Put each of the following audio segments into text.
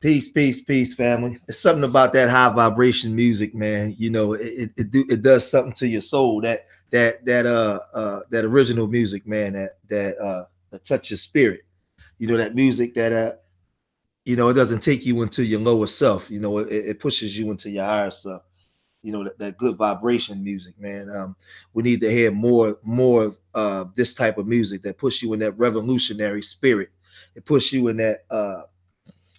Peace, peace, peace, family. It's something about that high vibration music, man. You know, it does something to your soul. That original music, man. That touch your spirit. You know, that music that it doesn't take you into your lower self. You know, it pushes you into your higher self. You know, that good vibration music, man. We need to hear more of this type of music that push you in that revolutionary spirit. It push you in that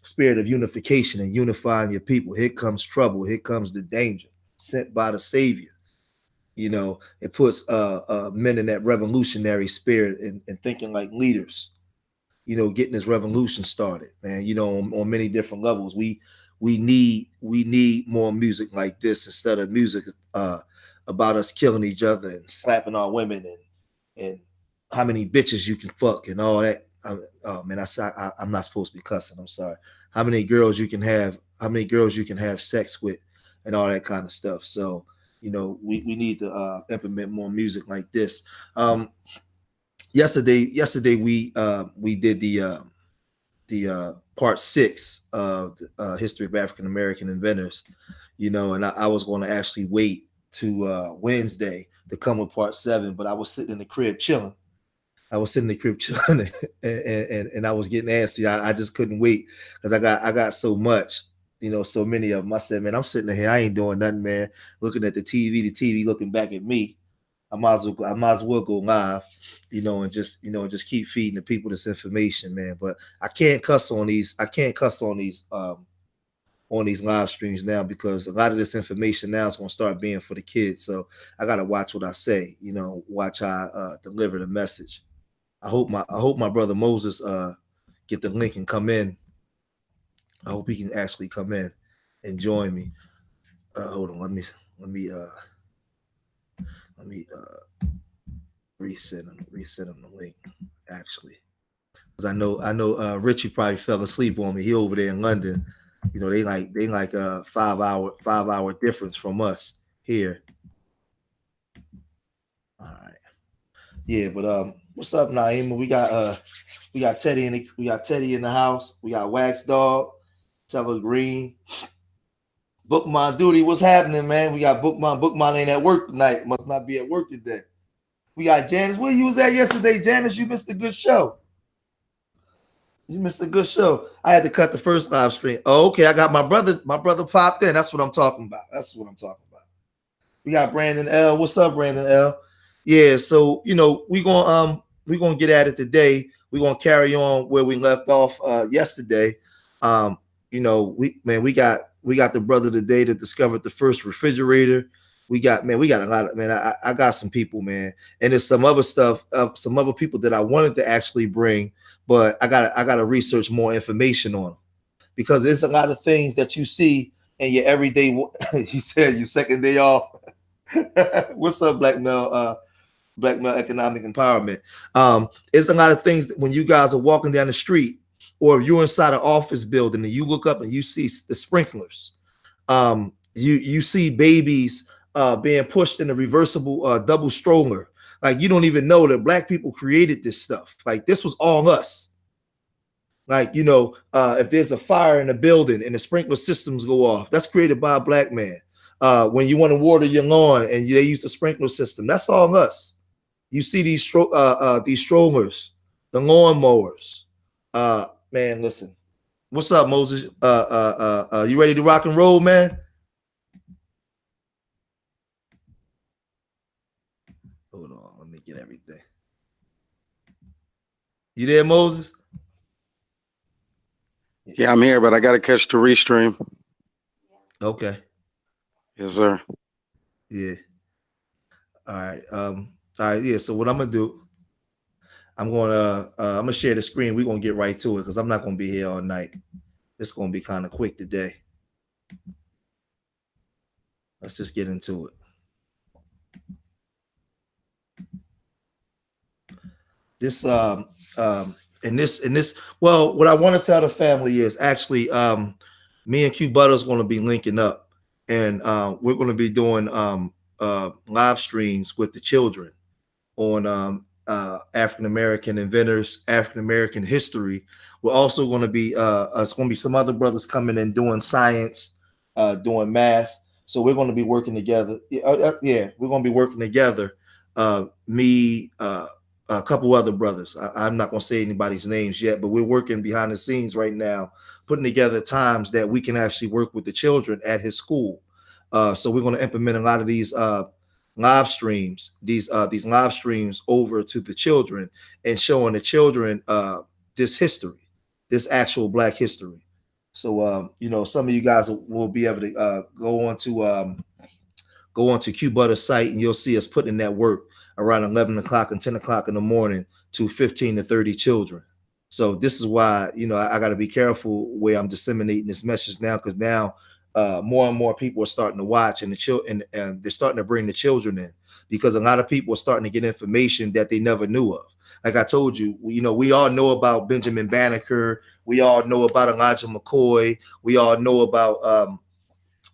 spirit of unification and unifying your people. Here comes trouble. Here comes the danger sent by the Savior. You know, it puts men in that revolutionary spirit and thinking like leaders. You know, getting this revolution started, man. You know, on many different levels. We need more music like this instead of music about us killing each other and slapping our women and how many bitches you can fuck and all that oh man, I'm not supposed to be cussing. I'm sorry. How many girls you can have? How many girls you can have sex with, and all that kind of stuff. So we need to implement more music like this. Yesterday we did the part 6 of the history of African American inventors. And I was going to actually wait to Wednesday to come with part 7, but I was sitting in the crib chilling. And I was getting antsy. I just couldn't wait because I got so much, so many of them. I said, man, I'm sitting here, I ain't doing nothing, man. Looking at the TV looking back at me. I might as well go live, and just keep feeding the people this information, man. But I can't cuss on these. On these live streams now because a lot of this information now is going to start being for the kids. So I got to watch what I say. Watch how I deliver the message. I hope my brother Moses get the link and come in. I hope he can actually come in and join me. Hold on, let me reset him the link actually, because I know Richie probably fell asleep on me. He over there in London. They like a 5 hour difference from us here. All right, yeah, but what's up, Naima? We got Teddy in the house. We got Wax Dog, Teller Green. Bookman Duty, what's happening, man? We got Bookman. Bookman ain't at work tonight. Must not be at work today. We got Janice. Where you was at yesterday, Janice? You missed a good show. I had to cut the first live stream. Oh, okay. I got my brother popped in. That's what I'm talking about. We got Brandon L. What's up, Brandon L? Yeah, so we're gonna get at it today. We're gonna carry on where we left off yesterday. We got the brother today that discovered the first refrigerator. We got a lot of, man. I got some people, man, and there's some other stuff, some other people that I wanted to actually bring, but I gotta research more information on them because there's a lot of things that you see in your everyday. He said your second day off. What's up, Black Male? Black Male Economic Empowerment. It's a lot of things that when you guys are walking down the street, or if you're inside an office building and you look up and you see the sprinklers, you see babies being pushed in a reversible double stroller. Like you don't even know that Black people created this stuff. Like this was all us. Like if there's a fire in a building and the sprinkler systems go off, that's created by a Black man. When you want to water your lawn and they use the sprinkler system, that's all us. You see these strollers, the lawn mowers. Man, listen. What's up, Moses? You ready to rock and roll, man? Hold on, let me get everything. You there, Moses? Yeah, I'm here, but I gotta catch the restream. Okay. Yes, sir. Yeah. All right. Yeah. So what I'm gonna do, I'm gonna share the screen. We're gonna get right to it because I'm not gonna be here all night. It's gonna be kind of quick today. Let's just get into it. This well, what I want to tell the family is actually me and Q Butter's gonna be linking up, and we're gonna be doing live streams with the children on African American inventors, African American history. We're also going to be it's going to be some other brothers coming in doing science, doing math. So we're going to be working together. Yeah, we're going to be working together. Me, a couple other brothers. I'm not going to say anybody's names yet, but we're working behind the scenes right now, putting together times that we can actually work with the children at his school. So we're going to implement a lot of these live streams, these live streams over to the children and showing the children this history, this actual Black history. So some of you guys will be able to go onto Q Butter's site and you'll see us putting in that work around 11 o'clock and 10 o'clock in the morning to 15 to 30 children. So this is why I got to be careful where I'm disseminating this message now, because now more and more people are starting to watch, and and they're starting to bring the children in. because a lot of people are starting to get information that they never knew of. Like I told you, we all know about Benjamin Banneker. We all know about Elijah McCoy. We all know about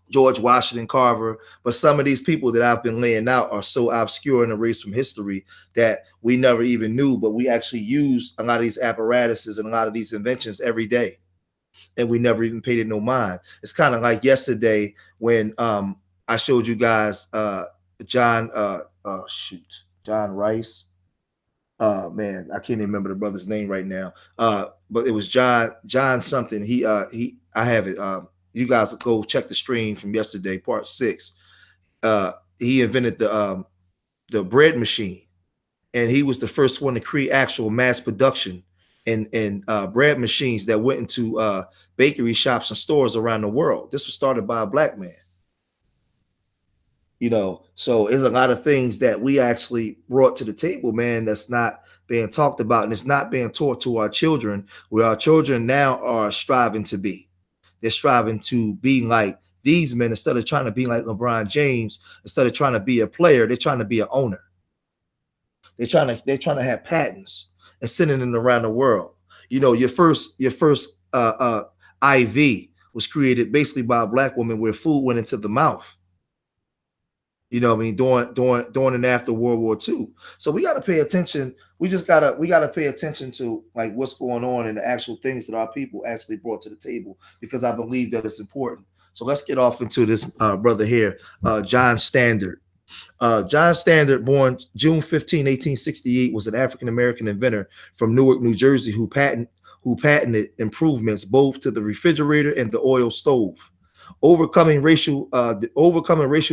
George Washington Carver, but some of these people that I've been laying out are so obscure and erased from history that we never even knew, but we actually use a lot of these apparatuses and a lot of these inventions every day, and we never even paid it no mind. It's kind of like yesterday when I showed you guys John John Rice. Man, I can't even remember the brother's name right now. But it was John something. I have it. You guys go check the stream from yesterday, part 6. He invented the bread machine, and he was the first one to create actual mass production and bread machines that went into bakery shops and stores around the world. This was started by a black man. So there's a lot of things that we actually brought to the table, man, that's not being talked about, and it's not being taught to our children, where our children now are striving to be. They're striving to be like these men instead of trying to be like LeBron James. Instead of trying to be a player, they're trying to be an owner. They're trying to have patents and sending them around the world. Your first IV was created basically by a black woman, where food went into the mouth. During and after World War II. So we got to pay attention. We gotta pay attention to like what's going on and the actual things that our people actually brought to the table, because I believe that it's important. So let's get off into this brother here, John Standard. John Standard, born June 15, 1868, was an African-American inventor from Newark, New Jersey, who patented improvements both to the refrigerator and the oil stove. Overcoming racial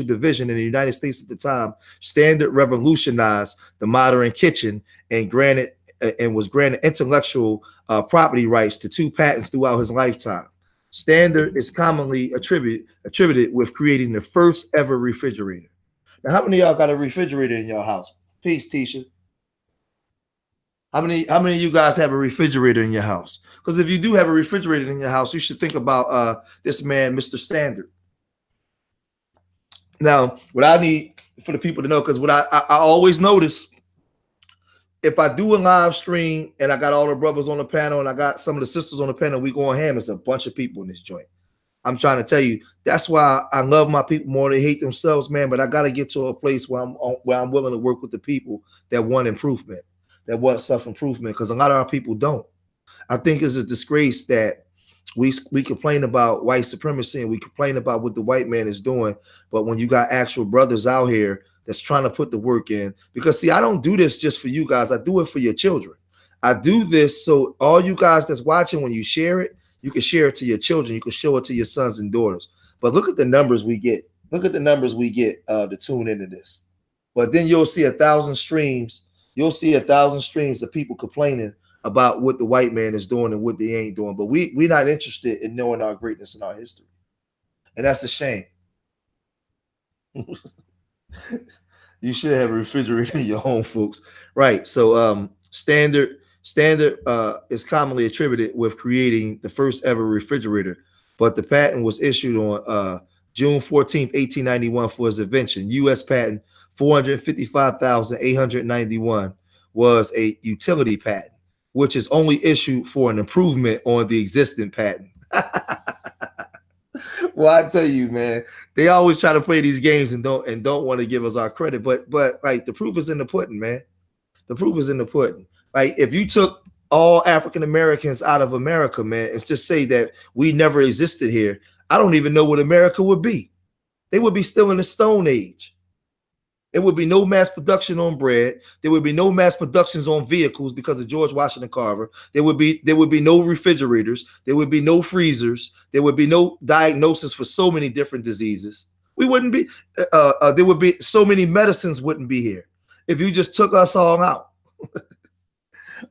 division in the United States at the time, Standard revolutionized the modern kitchen and was granted intellectual property rights to 2 patents throughout his lifetime. Standard is commonly attributed with creating the first ever refrigerator. Now, how many of y'all got a refrigerator in your house? Peace, Tisha. How many of you guys have a refrigerator in your house? Because if you do have a refrigerator in your house, you should think about this man, Mr. Standard. Now, what I need for the people to know, because what I always notice, if I do a live stream and I got all the brothers on the panel and I got some of the sisters on the panel, we going ham. It's a bunch of people in this joint. I'm trying to tell you, that's why I love my people more. They hate themselves, man. But I got to get to a place where I'm willing to work with the people that want improvement, that want self-improvement, because a lot of our people don't. I think it's a disgrace that we complain about white supremacy and we complain about what the white man is doing, but when you got actual brothers out here that's trying to put the work in, because see, I don't do this just for you guys. I do it for your children. I do this so all you guys that's watching, when you share it, you can share it to your children. You can show it to your sons and daughters. But look at the numbers we get. Look at the numbers we get to tune into this. But then you'll see 1,000 streams. You'll see 1,000 streams of people complaining about what the white man is doing and what they ain't doing. But we're not interested in knowing our greatness and our history. And that's a shame. You should have a refrigerator in your home, folks. Right. So Standard is commonly attributed with creating the first ever refrigerator, but the patent was issued on June 14, 1891 for his invention. U.S. patent 455,891 was a utility patent, which is only issued for an improvement on the existing patent. Well, I tell you, man, they always try to play these games and don't want to give us our credit. But like the proof is in the pudding, man. The proof is in the pudding. Like if you took all African Americans out of America, man, and just say that we never existed here, I don't even know what America would be. They would be still in the Stone Age. There would be no mass production on bread. There would be no mass productions on vehicles because of George Washington Carver. There would be no refrigerators. There would be no freezers. There would be no diagnosis for so many different diseases. We wouldn't be. There would be so many medicines wouldn't be here if you just took us all out.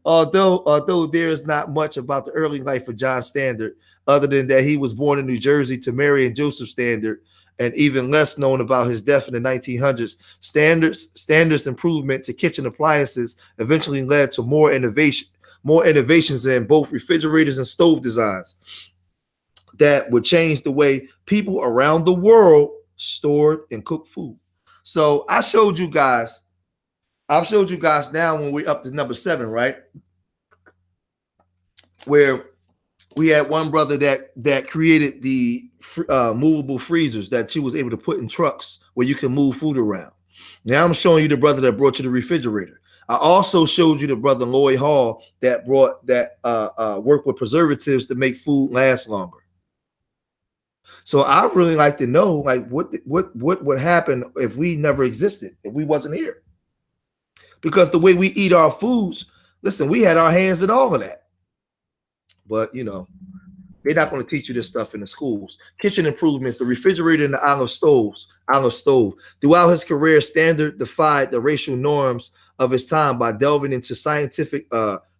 Although there is not much about the early life of John Standard, other than that he was born in New Jersey to Mary and Joseph Standard, and even less known about his death in the 1900s. Standard's improvement to kitchen appliances eventually led to more innovations in both refrigerators and stove designs that would change the way people around the world stored and cooked food. So I've showed you guys now when we're up to number 7, right? Where we had one brother that created the movable freezers that you was able to put in trucks where you can move food around. Now I'm showing you the brother that brought you the refrigerator. I also showed you the brother Lloyd Hall that brought that worked with preservatives to make food last longer. So I really like to know, like, what would happen if we never existed, if we wasn't here? Because the way we eat our foods, listen, we had our hands in all of that. But you know, they're not going to teach you this stuff in the schools. Kitchen improvements, the refrigerator and the olive stove. Throughout his career, Standard defied the racial norms of his time by delving into scientific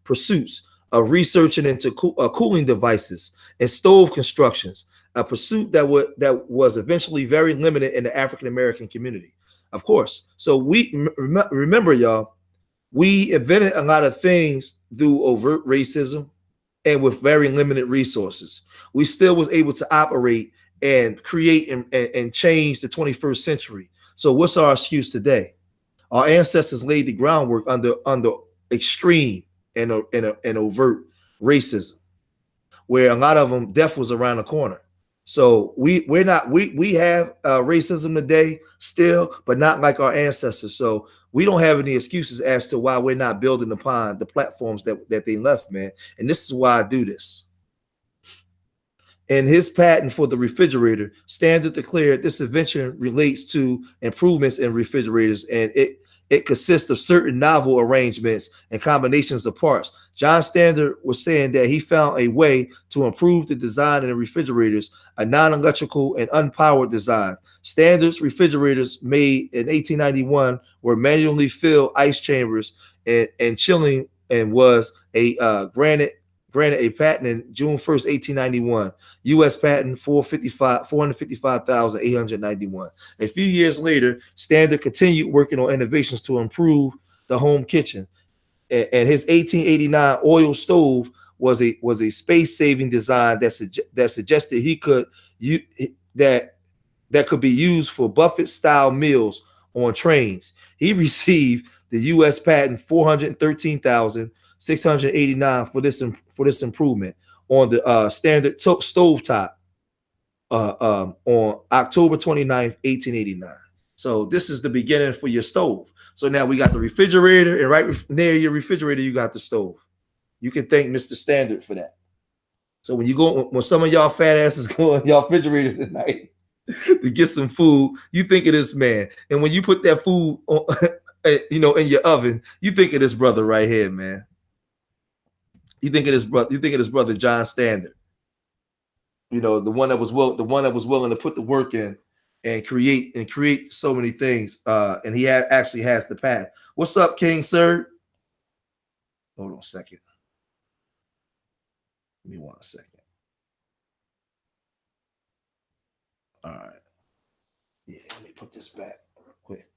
pursuits of researching into cooling devices and stove constructions, a pursuit that was eventually very limited in the African American community. Of course. So we remember, y'all, we invented a lot of things through overt racism and with very limited resources. We still was able to operate and create and change the 21st century. So what's our excuse today? Our ancestors laid the groundwork under extreme and overt racism, where a lot of them death was around the corner. So we have racism today still, but not like our ancestors. So we don't have any excuses as to why we're not building upon the platforms that they left, man. And this is why I do this. In his patent for the refrigerator, Standard declared this invention relates to improvements in refrigerators, and it consists of certain novel arrangements and combinations of parts. John Standard was saying that he found a way to improve the design in the refrigerators, a non-electrical and unpowered design. Standard's refrigerators made in 1891 were manually filled ice chambers and chilling, and was granted a patent in June 1st, 1891. U.S. patent 455,891. A few years later, Standard continued working on innovations to improve the home kitchen. And his 1889 oil stove was a space-saving design that suggested that could be used for buffet-style meals on trains. He received the U.S. patent 413,689 for this improvement on the Standard stovetop on October 29th, 1889. So this is the beginning for your stove. So now we got the refrigerator, and right near your refrigerator, you got the stove. You can thank Mr. Standard for that. So when some of y'all fat asses go in y'all refrigerator tonight to get some food, you think of this man. And when you put that food on, in your oven, you think of this brother right here, man. You think of this brother John Standard. The one that was willing to put the work in and create so many things. And he actually has the patent. What's up, King Sir? Hold on a second. Give me 1 second. All right. Yeah, let me put this back real quick.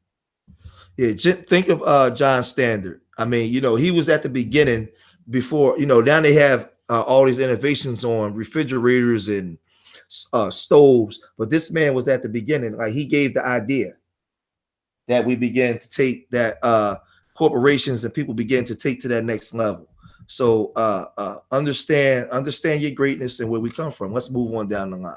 Yeah, think of John Standard. I mean, he was at the beginning before, now they have all these innovations on refrigerators and stoves, but this man was at the beginning. Like, he gave the idea that we began to take that corporations and people begin to take to that next level. So understand your greatness and where we come from. Let's move on down the line.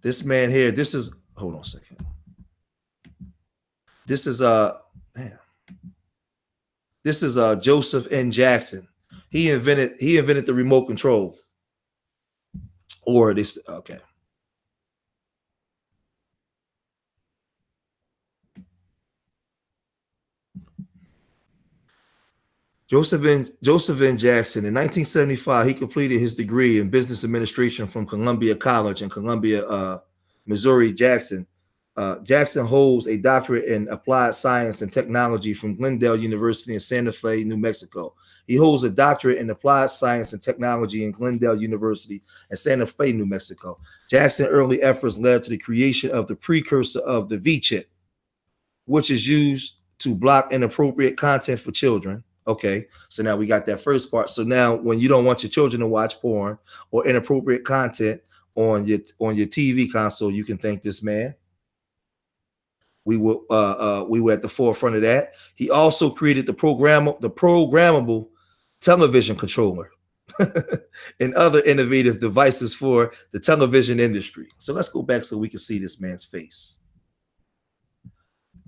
This man here, hold on a second. This is Joseph N. Jackson. He invented the remote control. Or this, okay. Joseph N. Jackson. In 1975, he completed his degree in business administration from Columbia College in Columbia, Missouri. Jackson holds a doctorate in applied science and technology from Glendale University in Santa Fe, New Mexico. He holds a doctorate in applied science and technology in Glendale University in Santa Fe, New Mexico. Jackson's early efforts led to the creation of the precursor of the V-chip, which is used to block inappropriate content for children. Okay, so now we got that first part. So now when you don't want your children to watch porn or inappropriate content on your TV console, you can thank this man. We were at the forefront of that. He also created the programmable television controller and other innovative devices for the television industry. So let's go back so we can see this man's face.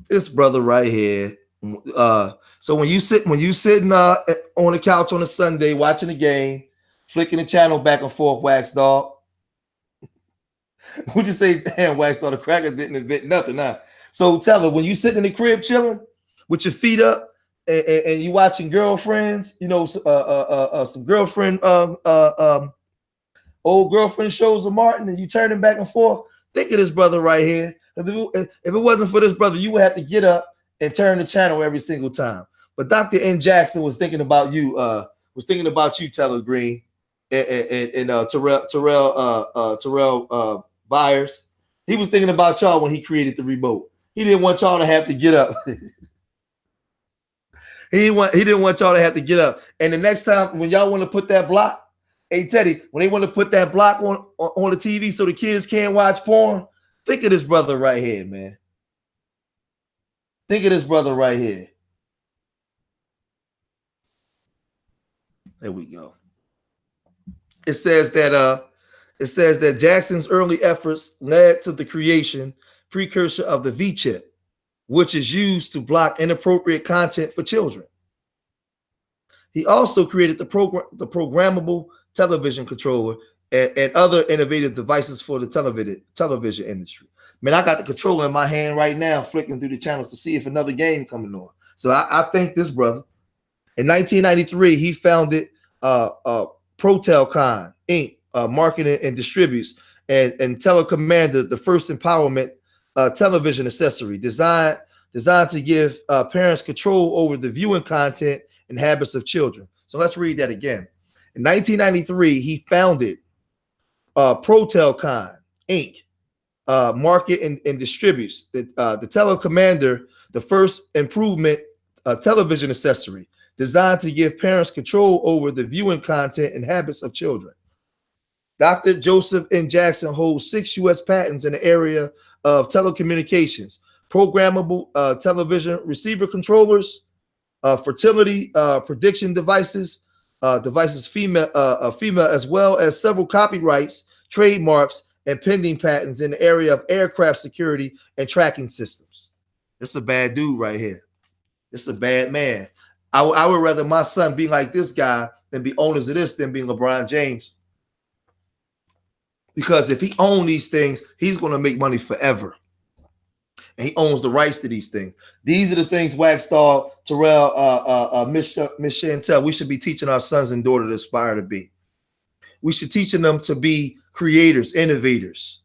This brother right here. So when you sitting on the couch on a Sunday watching the game, flicking the channel back and forth, Wax Dog, would you say, damn, Wax Dog, the cracker didn't invent nothing, huh? So tell her, when you sitting in the crib chilling with your feet up and you watching Girlfriends, you know, some girlfriend, old girlfriend shows of Martin, and you turning back and forth, think of this brother right here. If it wasn't for this brother, you would have to get up and turn the channel every single time. But Dr. N. Jackson was thinking about you, Teller Green, and Terrell Byers. He was thinking about y'all when he created the remote. He didn't want y'all to have to get up. He didn't want y'all to have to get up. And the next time when y'all want to put that block, hey Teddy, when they want to put that block on the TV so the kids can't watch porn, think of this brother right here, man. Think of this brother right here. There we go. It says that Jackson's early efforts led to the precursor of the V-chip, which is used to block inappropriate content for children. He also created the programmable television controller and other innovative devices for the television industry. Man, I got the controller in my hand right now, flicking through the channels to see if another game coming on. So I thank this brother. In 1993, he founded ProTelCon Inc., marketing and distributes, and Telecommander, the first empowerment television accessory designed to give parents control over the viewing content and habits of children. So let's read that again. In 1993, he founded ProTelCon Inc., market and distributes the Telecommander, the first improvement television accessory designed to give parents control over the viewing content and habits of children. Dr. Joseph N. Jackson holds 6 U.S. patents in the area of telecommunications, programmable television receiver controllers, fertility prediction devices, female, as well as several copyrights, trademarks, and pending patents in the area of aircraft security and tracking systems. This is a bad dude right here. This is a bad man. I would rather my son be like this guy than be owners of this than being LeBron James. Because if he owns these things, he's going to make money forever. And he owns the rights to these things. These are the things, Wax Dog, Terrell, Miss Chantel, we should be teaching our sons and daughters to aspire to be. We should teaching them to be creators, innovators.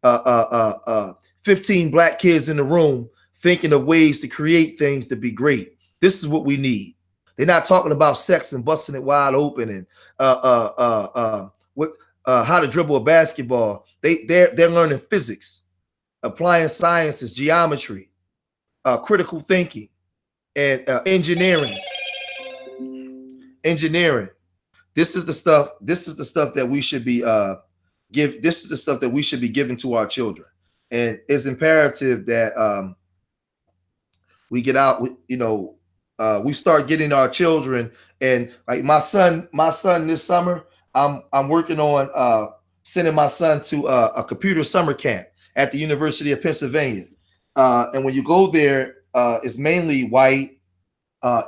15 black kids in the room thinking of ways to create things to be great. This is what we need. They're not talking about sex and busting it wide open and how to dribble a basketball. They're learning physics, applying sciences, geometry, critical thinking, and engineering. This is the stuff that we should be This is the stuff that we should be giving to our children, and it's imperative that we get out. We start getting our children, and like my son this summer, I'm working on sending my son to a computer summer camp at the University of Pennsylvania. And when you go there, it's mainly white,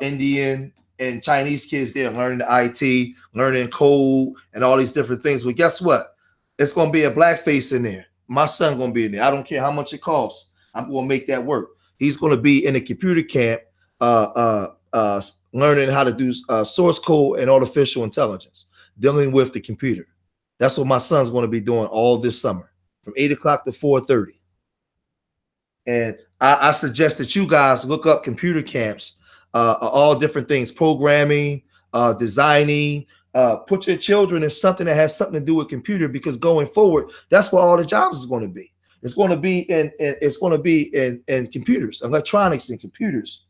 Indian, and Chinese kids there learning the IT, learning code, and all these different things. But guess what? It's going to be a black face in there. My son going to be in there. I don't care how much it costs. I'm going to make that work. He's going to be in a computer camp learning how to do source code and artificial intelligence, dealing with the computer. That's what my son's going to be doing all this summer from 8 o'clock to 4:30. And I suggest that you guys look up computer camps, all different things, programming, designing. Put your children in something that has something to do with computer, because going forward, that's where all the jobs is going to be. It's going to be in computers, electronics and computers.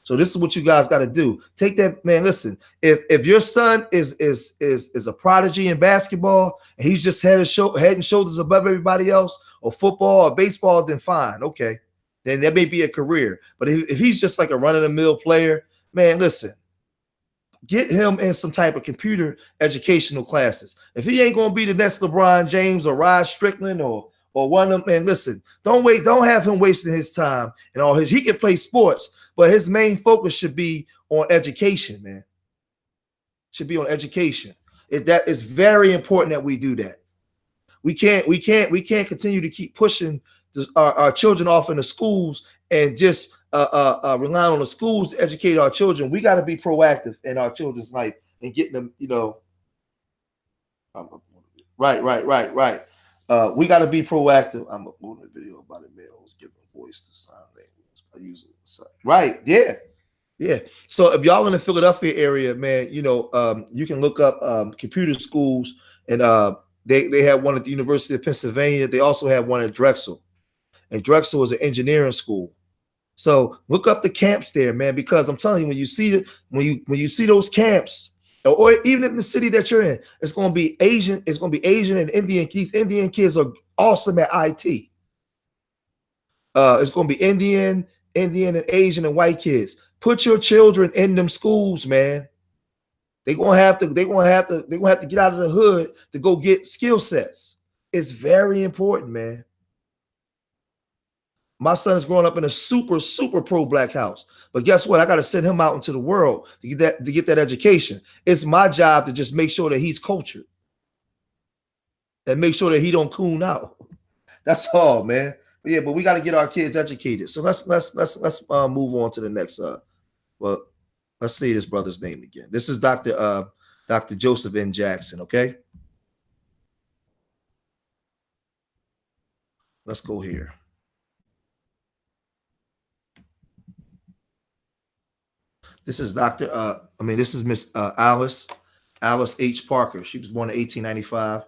So this is what you guys got to do. Take that, man. Listen, if your son is a prodigy in basketball and he's just head and shoulders above everybody else, or football or baseball, then fine, okay, then that may be a career. But if he's just like a run of the mill player, man, listen, get him in some type of computer educational classes. If he ain't gonna be the next LeBron James or Rod Strickland or one of them, man, listen, don't have him wasting his time and all his. He can play sports, but his main focus should be on education, man. Should be on education. That is very important that we do that. We can't continue to keep pushing our children off into schools and just relying on the schools to educate our children. We got to be proactive in our children's life and getting them, right. We got to be proactive. I'm uploading a video about a man who's giving voice to sign language by using right. Yeah. So if y'all in the Philadelphia area, man, you can look up computer schools, and they have one at the University of Pennsylvania. They also have one at Drexel, and Drexel is an engineering school. So look up the camps there, man, because I'm telling you, when you see those camps, or even in the city that you're in, it's going to be Asian. It's going to be Asian and Indian. These Indian kids are awesome at IT. It's going to be Indian and Asian and white kids. Put your children in them schools, man. They're gonna have to get out of the hood to go get skill sets. It's very important, man. My son is growing up in a super, super pro-black house. But guess what? I got to send him out into the world to get that education. It's my job to just make sure that he's cultured and make sure that he don't coon out. That's all, man. But we got to get our kids educated. So let's move on to the next. Let's say this brother's name again. This is Dr. Joseph N. Jackson. Okay. Let's go here. This is this is Miss Alice H. Parker. She was born in 1895.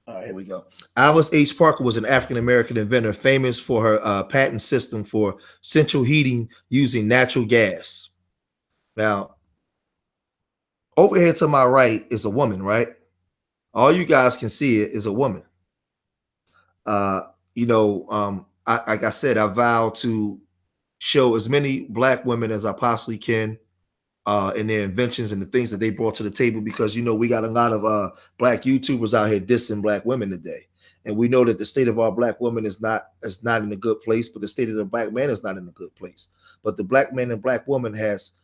All right, here we go. Alice H. Parker was an African-American inventor famous for her patent system for central heating using natural gas. Now, over here to my right is a woman, right? All you guys can see it is a woman. Like I said, I vow to show as many black women as I possibly can in their inventions and the things that they brought to the table, because we got a lot of black YouTubers out here dissing black women today, and we know that the state of our black woman is not in a good place, but the state of the black man is not in a good place. But the black man and black woman has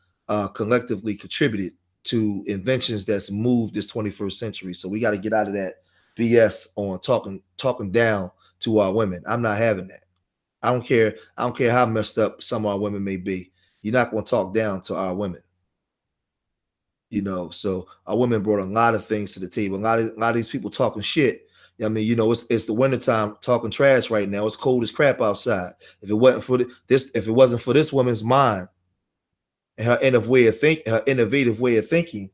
collectively contributed to inventions that's moved this 21st century. So we got to get out of that BS on talking down to our women. I'm not having that. I don't care how messed up some of our women may be. You're not going to talk down to our women. So our women brought a lot of things to the table. A lot of these people talking shit. I mean, it's the wintertime talking trash right now. It's cold as crap outside. If it wasn't for this woman's mind and her innovative way of thinking.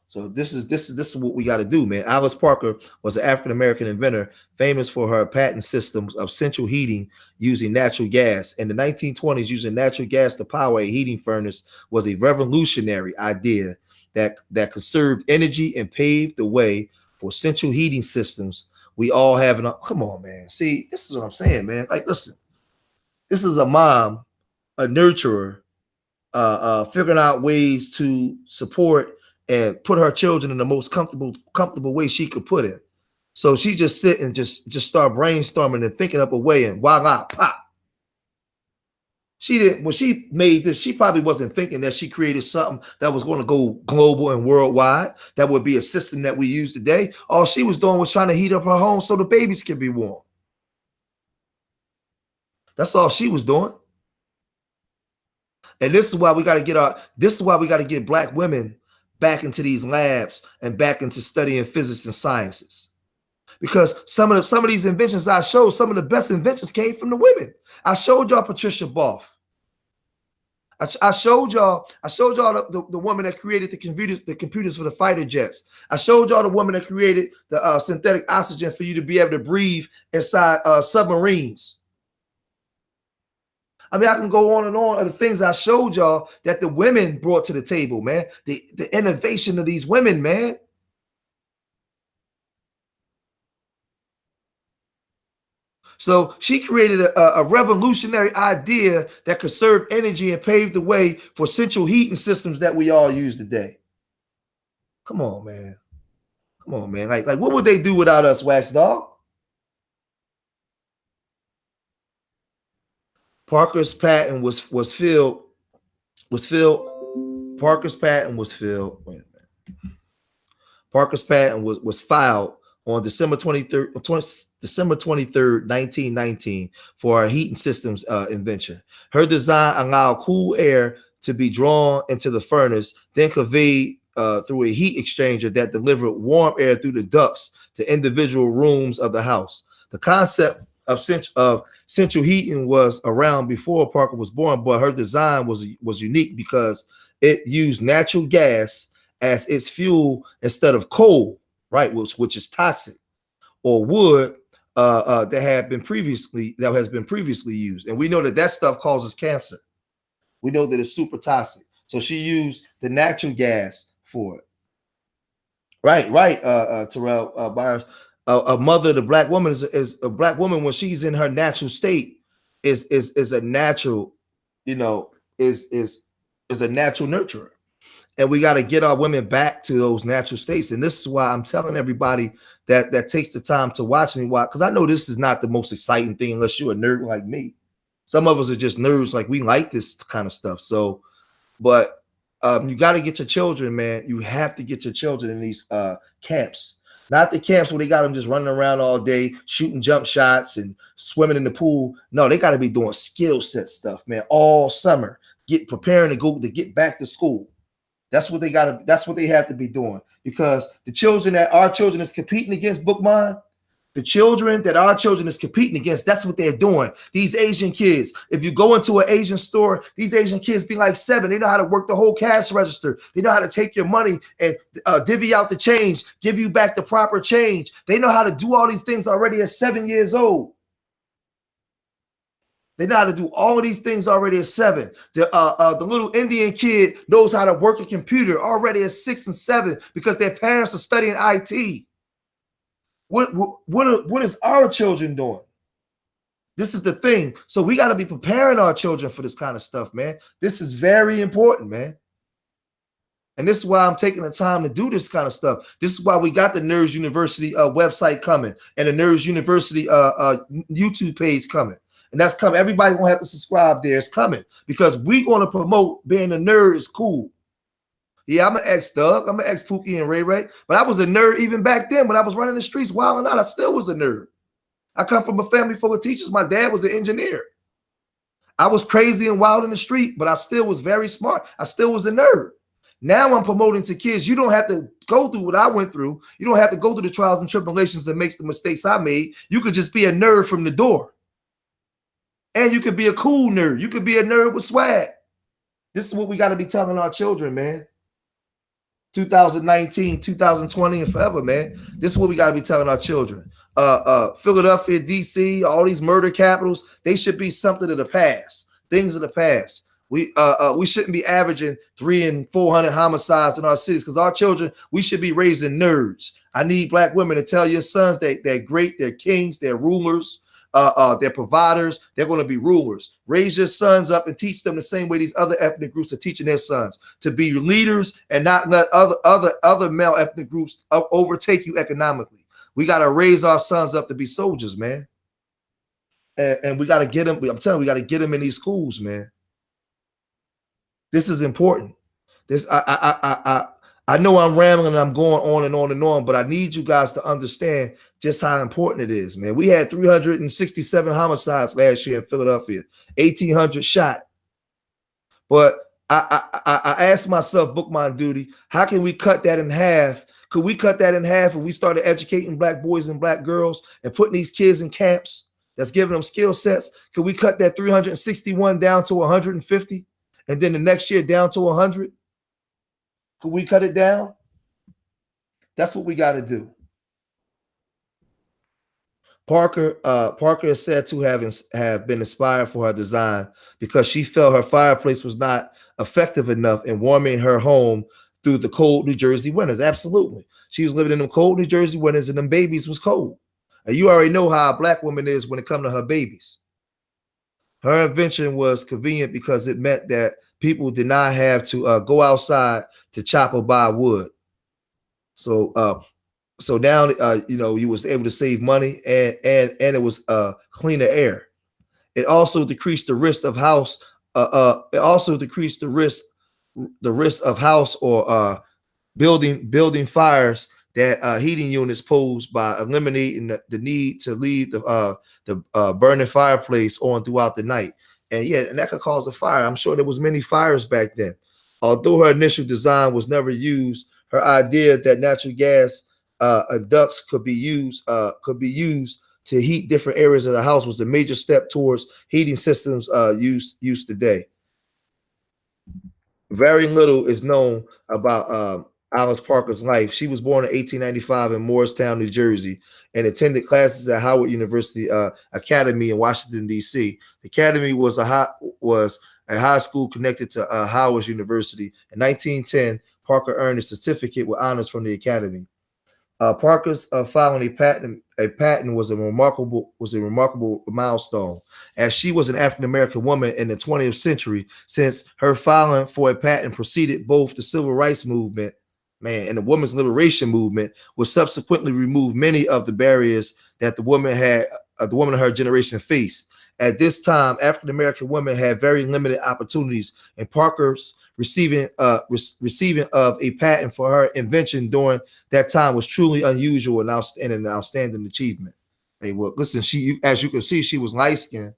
So this is what we got to do, man. Alice Parker was an African-American inventor famous for her patent systems of central heating using natural gas. In the 1920s, using natural gas to power a heating furnace was a revolutionary idea that conserved energy and paved the way for central heating systems we all have. Come on, man. See, this is what I'm saying, man. Like, listen, this is a mom, a nurturer, figuring out ways to support and put her children in the most comfortable way she could put it. So she just sit and just start brainstorming and thinking up a way, and voila, pop. When she made this, she probably wasn't thinking that she created something that was going to go global and worldwide. That would be a system that we use today. All she was doing was trying to heat up her home so the babies could be warm. That's all she was doing. And this is why we got to get black women back into these labs and back into studying physics and sciences, because some of these inventions I showed, some of the best inventions came from the women. I showed y'all Patricia Boff. I showed y'all the woman that created the computers for the fighter jets. I showed y'all the woman that created the synthetic oxygen for you to be able to breathe inside submarines. I mean, I can go on and on of the things I showed y'all that the women brought to the table, man. The innovation of these women, man. So she created a revolutionary idea that conserved energy and paved the way for central heating systems that we all use today. Come on, man. Come on, man. Like what would they do without us, Wax Dog? Parker's patent was filled. Parker's patent was filled. Wait a minute. Parker's patent was filed on December 23rd, 1919 for our heating systems invention. Her design allowed cool air to be drawn into the furnace, then conveyed through a heat exchanger that delivered warm air through the ducts to individual rooms of the house. The concept of central heating was around before Parker was born, but her design was unique because it used natural gas as its fuel instead of coal, right, which is toxic, or wood that has been previously used. And we know that stuff causes cancer. We know that it's super toxic. So she used the natural gas for it. Right, Terrell Byers. A mother, the black woman is a black woman when she's in her natural state is a natural, is a natural nurturer. And we got to get our women back to those natural states. And this is why I'm telling everybody that takes the time to watch me. Why? Because I know this is not the most exciting thing unless you're a nerd like me. Some of us are just nerds, like we like this kind of stuff. So, but you got to get your children, man. You have to get your children in these camps. Not the camps where they got them just running around all day, shooting jump shots and swimming in the pool. No, they got to be doing skill set stuff, man, all summer. Preparing to get back to school. That's what they have to be doing, because the children that our children is competing against, Bookmine, the children that our children is competing against, that's what they're doing. These Asian kids, if you go into an Asian store, these Asian kids be like 7. They know how to work the whole cash register. They know how to take your money and divvy out the change, give you back the proper change. They know how to do all these things already at 7 years old. They know how to do all of these things already at 7. The little Indian kid knows how to work a computer already at 6 and 7 because their parents are studying IT. What is our children doing? This is the thing. So we got to be preparing our children for this kind of stuff, man. This is very important, man. And this is why I'm taking the time to do this kind of stuff. This is why we got the Nerds University website coming and the Nerds University YouTube page coming. And that's coming. Everybody's going to have to subscribe there. It's coming because we're going to promote being a nerd is cool. Yeah, I'm an ex-Thug. I'm an ex-Pookie and Ray Ray. But I was a nerd even back then when I was running the streets wilding out. I still was a nerd. I come from a family full of teachers. My dad was an engineer. I was crazy and wild in the street, but I still was very smart. I still was a nerd. Now I'm promoting to kids. You don't have to go through what I went through. You don't have to go through the trials and tribulations that makes the mistakes I made. You could just be a nerd from the door. And you could be a cool nerd. You could be a nerd with swag. This is what we got to be telling our children, man. 2019, 2020, and forever, man. This is what we got to be telling our children. Philadelphia, DC, all these murder capitals, they should be something of the past. Things of the past. We shouldn't be averaging 300 and 400 homicides in our cities because our children, we should be raising nerds. I need black women to tell your sons they're great, they're kings, they're rulers. They're providers. They're going to be rulers. Raise your sons up and teach them the same way these other ethnic groups are teaching their sons to be leaders and not let other male ethnic groups overtake you economically. We got to raise our sons up to be soldiers, man. And we got to get them. I'm telling you, we got to get them in these schools, man. This is important. I know I'm rambling and I'm going on and on and on, but I need you guys to understand just how important it is, man. We had 367 homicides last year in Philadelphia, 1,800 shot. But I asked myself, Bookmine Duty, how can we cut that in half? Could we cut that in half if we started educating black boys and black girls and putting these kids in camps that's giving them skill sets? Could we cut that 361 down to 150? and then the next year down to 100? Could we cut it down? That's what we got to do. Parker is said to have been inspired for her design because she felt her fireplace was not effective enough in warming her home through the cold New Jersey winters. Absolutely. She was living in them cold New Jersey winters and them babies was cold. And you already know how a black woman is when it comes to her babies. Her invention was convenient because it meant that people did not have to go outside to chop or buy wood. So now you was able to save money and it was cleaner air. It also decreased the risk of house. It also decreased the risk of house or building fires that heating units pose by eliminating the need to leave the burning fireplace on throughout the night. And yeah, and that could cause a fire. I'm sure there was many fires back then. Although her initial design was never used, her idea that natural gas ducts could be used to heat different areas of the house was the major step towards heating systems used today. Very little is known about Alice Parker's life. She was born in 1895 in Morristown, New Jersey, and attended classes at Howard University Academy in Washington, D.C. The Academy was a high school connected to Howard University. In 1910, Parker earned a certificate with honors from the Academy. Parker's filing a patent was a remarkable milestone, as she was an African American woman in the 20th century. Since her filing for a patent preceded both the civil rights movement, and the women's liberation movement, which subsequently removed many of the barriers that the woman of her generation faced. At this time, African American women had very limited opportunities, and Parker's receiving of a patent for her invention during that time was truly unusual and an outstanding achievement. Hey, well, listen, as you can see, she was light skinned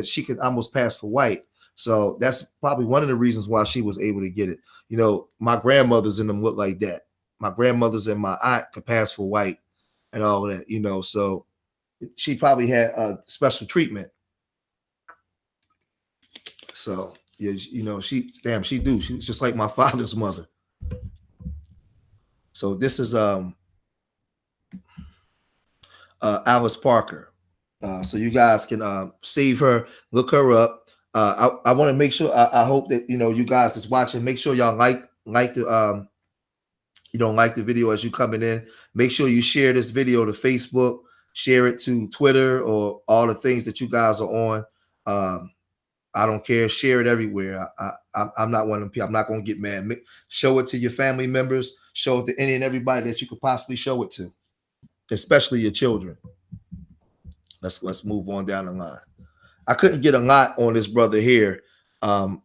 she could almost pass for white. So that's probably one of the reasons why she was able to get it. You know, my grandmothers and them look like that. My grandmothers and my aunt could pass for white and all of that, you know. So she probably had a special treatment. So yeah, you know, she's just like my father's mother. So this is Alice Parker. So you guys can save her, look her up. I want to make sure. I hope that you guys that's watching, make sure y'all like the like the video as you coming in. Make sure you share this video to Facebook, share it to Twitter or all the things that you guys are on. I don't care. Share it everywhere. I'm not one of them people. I'm not going to get mad. Show it to your family members. Show it to any and everybody that you could possibly show it to, especially your children. Let's move on down the line. I couldn't get a lot on this brother here. I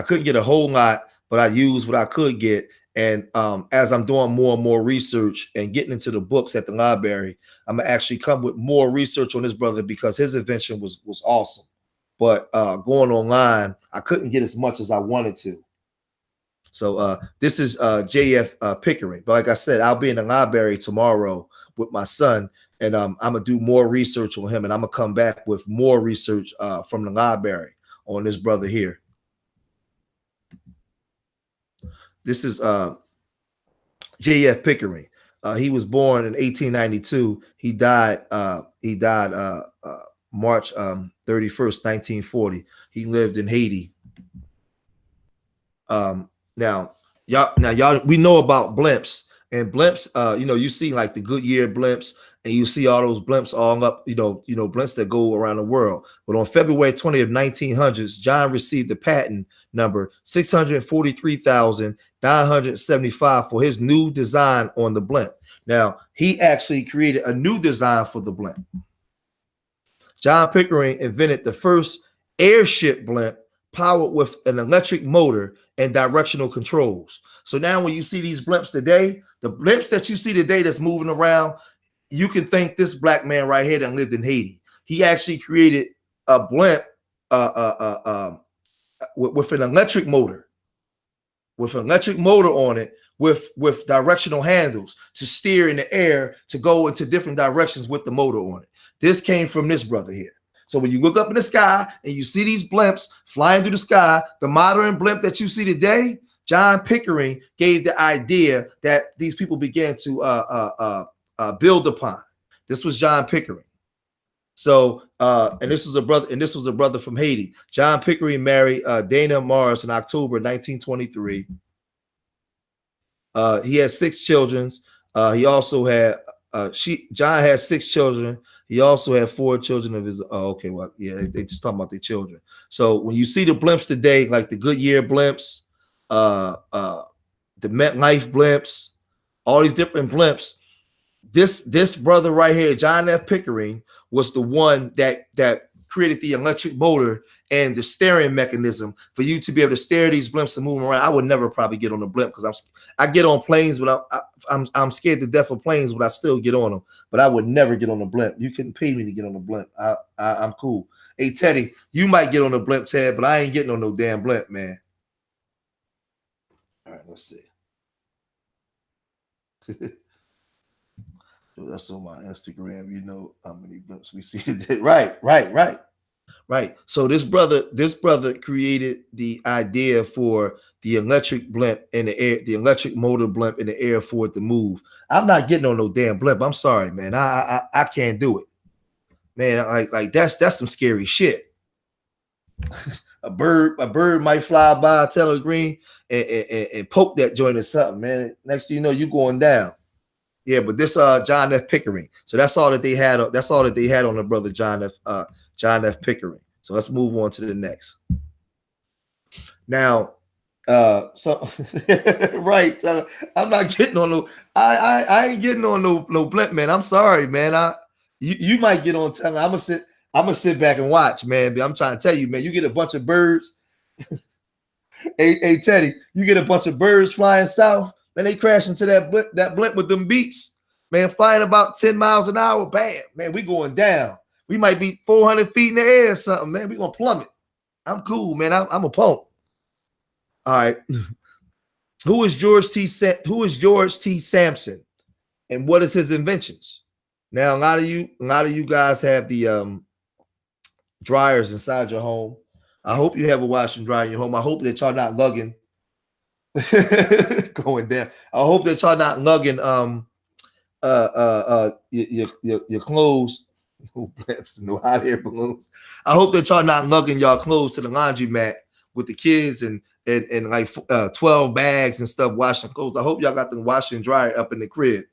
couldn't get a whole lot, but I used what I could get. And as I'm doing more and more research and getting into the books at the library, I'm gonna actually come with more research on this brother because his invention was awesome. But going online, I couldn't get as much as I wanted to. So this is J.F. Pickering. But like I said, I'll be in the library tomorrow with my son, and I'm going to do more research on him, and I'm going to come back with more research from the library on this brother here. This is J.F. Pickering. He was born in 1892. He died March 31st, 1940. He lived in Haiti. Now, y'all, we know about blimps, and blimps, you see like the Goodyear blimps, and you see all those blimps all up, blimps that go around the world. But on February 20th, 1900s, John received the patent number 643,975 for his new design on the blimp. Now, he actually created a new design for the blimp. John Pickering invented the first airship blimp powered with an electric motor and directional controls. So now when you see these blimps today, the blimps that you see today that's moving around, you can thank this black man right here that lived in Haiti. He actually created a blimp with an electric motor, on it, with directional handles to steer in the air to go into different directions with the motor on it. This came from this brother here. So when you look up in the sky and you see these blimps flying through the sky, the modern blimp that you see today, John Pickering gave the idea that these people began to build upon. This was John Pickering. So, and this was a brother from Haiti. John Pickering married Dana Morris in October 1923. He had 6 children. He also had John had 6 children. He also had 4 children of his. Oh, okay, well, yeah, they just talking about their children. So when you see the blimps today, like the Goodyear blimps, the MetLife blimps, all these different blimps, this brother right here, John F. Pickering, was the one that created the electric motor and the steering mechanism for you to be able to steer these blimps and move them around. I would never probably get on a blimp because I get on planes, but I'm scared to death of planes, but I still get on them. But I would never get on a blimp. You couldn't pay me to get on a blimp. I'm cool. Hey Teddy, you might get on a blimp, Ted, but I ain't getting on no damn blimp, man. All right, let's see. That's on my Instagram. You know how many blimps we see today. Right. So this brother created the idea for the electric blimp in the air, the electric motor blimp in the air for it to move. I'm not getting on no damn blimp. I'm sorry, man. I can't do it, man. Like that's some scary shit. a bird might fly by Taylor Green and poke that joint or something, man. Next thing you know, you going down. Yeah, but this John F. Pickering. So that's all that they had. That's all that they had on the brother John F. Pickering. So let's move on to the next. Now, so right. I'm not getting on no. I ain't getting on no blimp, man. I'm sorry, man. You might get on. I'm gonna sit back and watch, man. But I'm trying to tell you, man. You get a bunch of birds. hey Teddy, you get a bunch of birds flying south. Man, they crash into that blimp with them beats, man, flying about 10 miles an hour. Bam, man, we going down. We might be 400 feet in the air or something, man. We gonna plummet. I'm cool, man. I'm a punk. All right. Who is George T. Samson, and what is his inventions? Now, a lot of you guys have the dryers inside your home. I hope you have a washer and dryer in your home. I hope that y'all not lugging. Going down. I hope that y'all not lugging your clothes. No hot air balloons. I hope that y'all not lugging y'all clothes to the laundromat with the kids and like 12 bags and stuff washing clothes. I hope y'all got the washer and dryer up in the crib,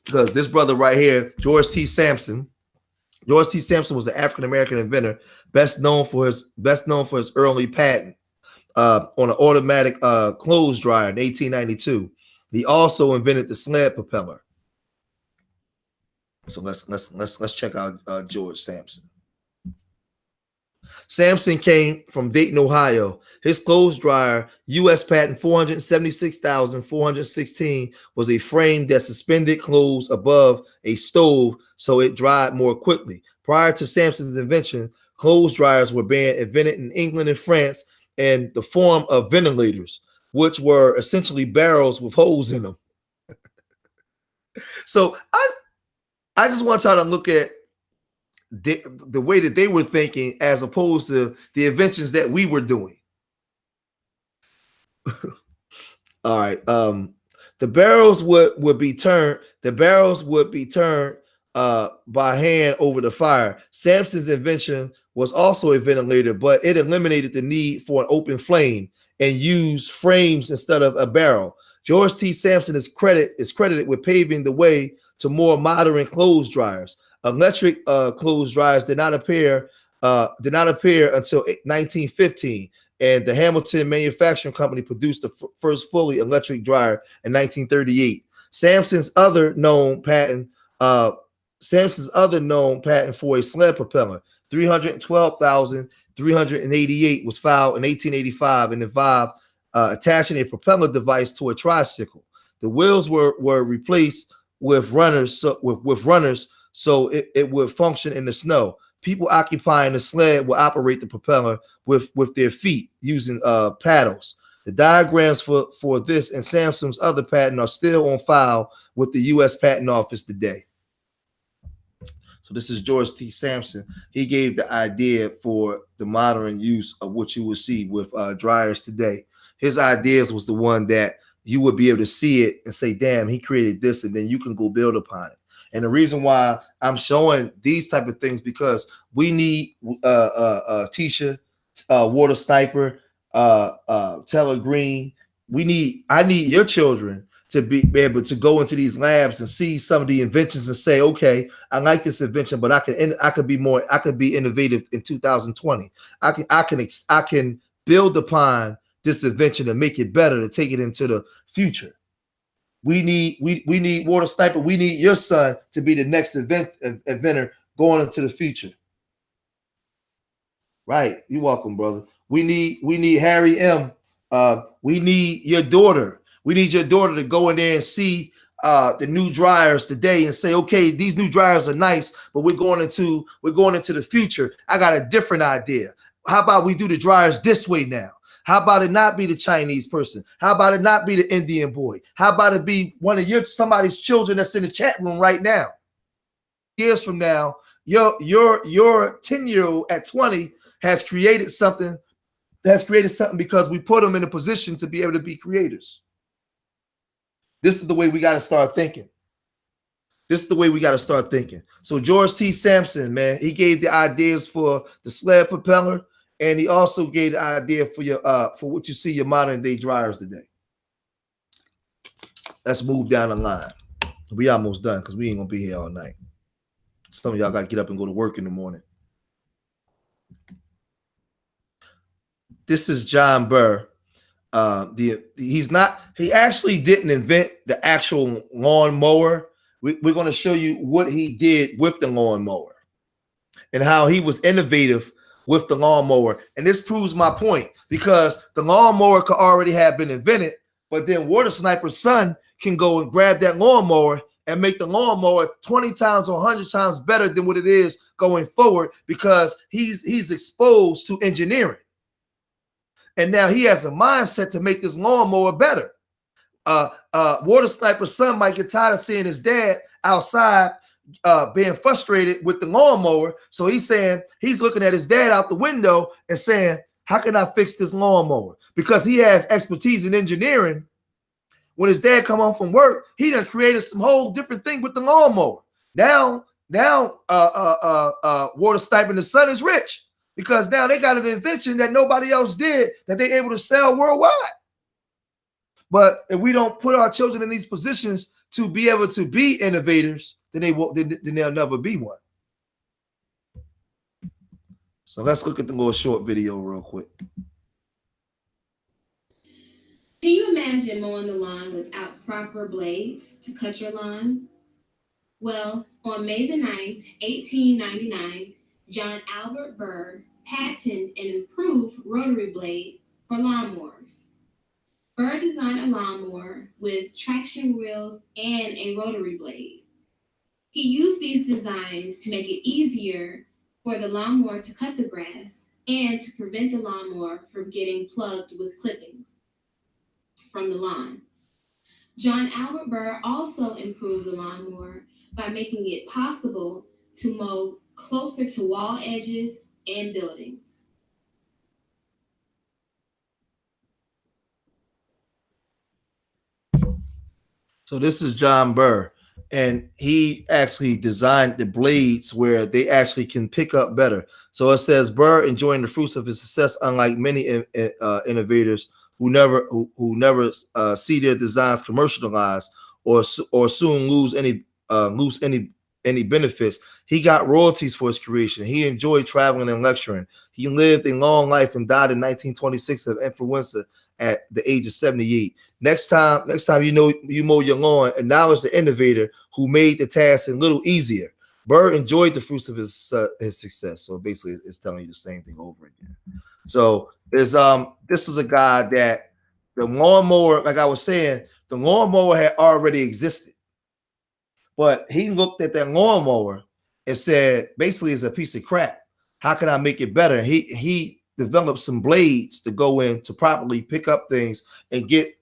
because this brother right here, George T. Samson was an African American inventor, best known for his early patent on an automatic clothes dryer in 1892. He also invented the sled propeller. So let's check out George Samson. Samson came from Dayton, Ohio. His clothes dryer, U.S. patent 476,416, was a frame that suspended clothes above a stove so it dried more quickly. Prior to Samson's invention, clothes dryers were being invented in England and France in the form of ventilators, which were essentially barrels with holes in them. So I just want y'all to look at the way that they were thinking as opposed to the inventions that we were doing. All right. The barrels would be turned. The barrels would be turned by hand over the fire. Samson's invention was also a ventilator, but it eliminated the need for an open flame and used frames instead of a barrel. George T. Samson is credited with paving the way to more modern clothes dryers. Electric clothes dryers did not appear until 1915, and the Hamilton Manufacturing Company produced the first fully electric dryer in 1938. Samson's other known patent for a sled propeller, 312,388, was filed in 1885 and involved attaching a propeller device to a tricycle. The wheels were replaced with runners, so it would function in the snow. People occupying the sled will operate the propeller with their feet using paddles. The diagrams for this and Samson's other patent are still on file with the U.S. Patent Office today. So this is George T. Samson. He gave the idea for the modern use of what you will see with dryers today. His ideas was the one that you would be able to see it and say, damn, he created this, and then you can go build upon it. And the reason why I'm showing these type of things, because we need Tisha, Water Sniper, Teller Green. I need your children to be able to go into these labs and see some of the inventions and say, okay, I like this invention, but I could be innovative in 2020. I can build upon this invention and make it better, to take it into the future. We need Water Sniper. We need your son to be the next inventor going into the future. Right. You're welcome, brother. We need Harry M. We need your daughter. We need your daughter to go in there and see the new dryers today and say, okay, these new dryers are nice, but we're going into the future. I got a different idea. How about we do the dryers this way now? How about it not be the Chinese person? How about it not be the Indian boy? How about it be one of somebody's children that's in the chat room right now? Years from now, your 10-year-old at 20 has created something because we put them in a position to be able to be creators. This is the way we got to start thinking. So George T. Samson, man, he gave the ideas for the sled propeller, and he also gave the idea for your for what you see your modern day dryers today. Let's move down the line. We almost done because we ain't gonna be here all night. Some of y'all got to get up and go to work in the morning. This is John Burr. He actually didn't invent the actual lawn mower. We're going to show you what he did with the lawn mower and how he was innovative with the lawn mower. And this proves my point, because the lawn mower could already have been invented, but then Water Sniper's son can go and grab that lawn mower and make the lawn mower 20 times or 100 times better than what it is going forward, because he's exposed to engineering. And now he has a mindset to make this lawnmower better. Water Sniper's son might get tired of seeing his dad outside being frustrated with the lawnmower. So he's looking at his dad out the window and saying, how can I fix this lawnmower? Because he has expertise in engineering. When his dad come home from work, he done created some whole different thing with the lawnmower. Now, Water Sniper and the son is rich, because now they got an invention that nobody else did that they're able to sell worldwide. But if we don't put our children in these positions to be able to be innovators, then they'll never be one. So let's look at the little short video real quick. Can you imagine mowing the lawn without proper blades to cut your lawn? Well, on May the 9th, 1899, John Albert Burr patented an improved rotary blade for lawnmowers. Burr designed a lawnmower with traction wheels and a rotary blade. He used these designs to make it easier for the lawnmower to cut the grass and to prevent the lawnmower from getting plugged with clippings from the lawn. John Albert Burr also improved the lawnmower by making it possible to mow closer to wall edges and buildings. So this is John Burr, and he actually designed the blades where they actually can pick up better. So it says Burr enjoying the fruits of his success, unlike many innovators who never see their designs commercialized or soon lose any benefits. He got royalties for his creation. He enjoyed traveling and lecturing. He lived a long life and died in 1926 of influenza at the age of 78. Next time you mow your lawn, acknowledge the innovator who made the task a little easier. Burr enjoyed the fruits of his success. So basically, it's telling you the same thing over again. So this was a guy that the lawnmower, like I was saying, the lawnmower had already existed, but he looked at that lawnmower and said, basically, it's a piece of crap. How can I make it better? He developed some blades to go in to properly pick up things and get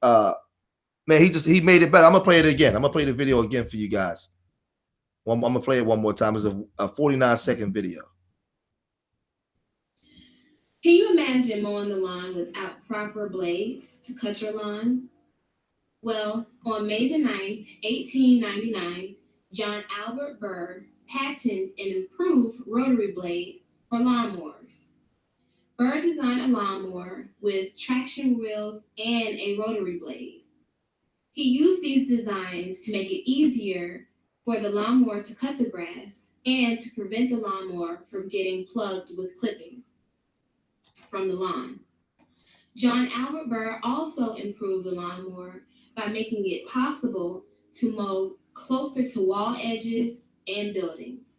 he made it better. I'm gonna play it again. I'm gonna play the video again for you guys. I'm gonna play it one more time. It's a 49-second video. Can you imagine mowing the lawn without proper blades to cut your lawn? Well, on May the 9th, 1899, John Albert Burr patented an improved rotary blade for lawnmowers. Burr designed a lawnmower with traction wheels and a rotary blade. He used these designs to make it easier for the lawnmower to cut the grass and to prevent the lawnmower from getting plugged with clippings from the lawn. John Albert Burr also improved the lawnmower by making it possible to mow closer to wall edges and buildings.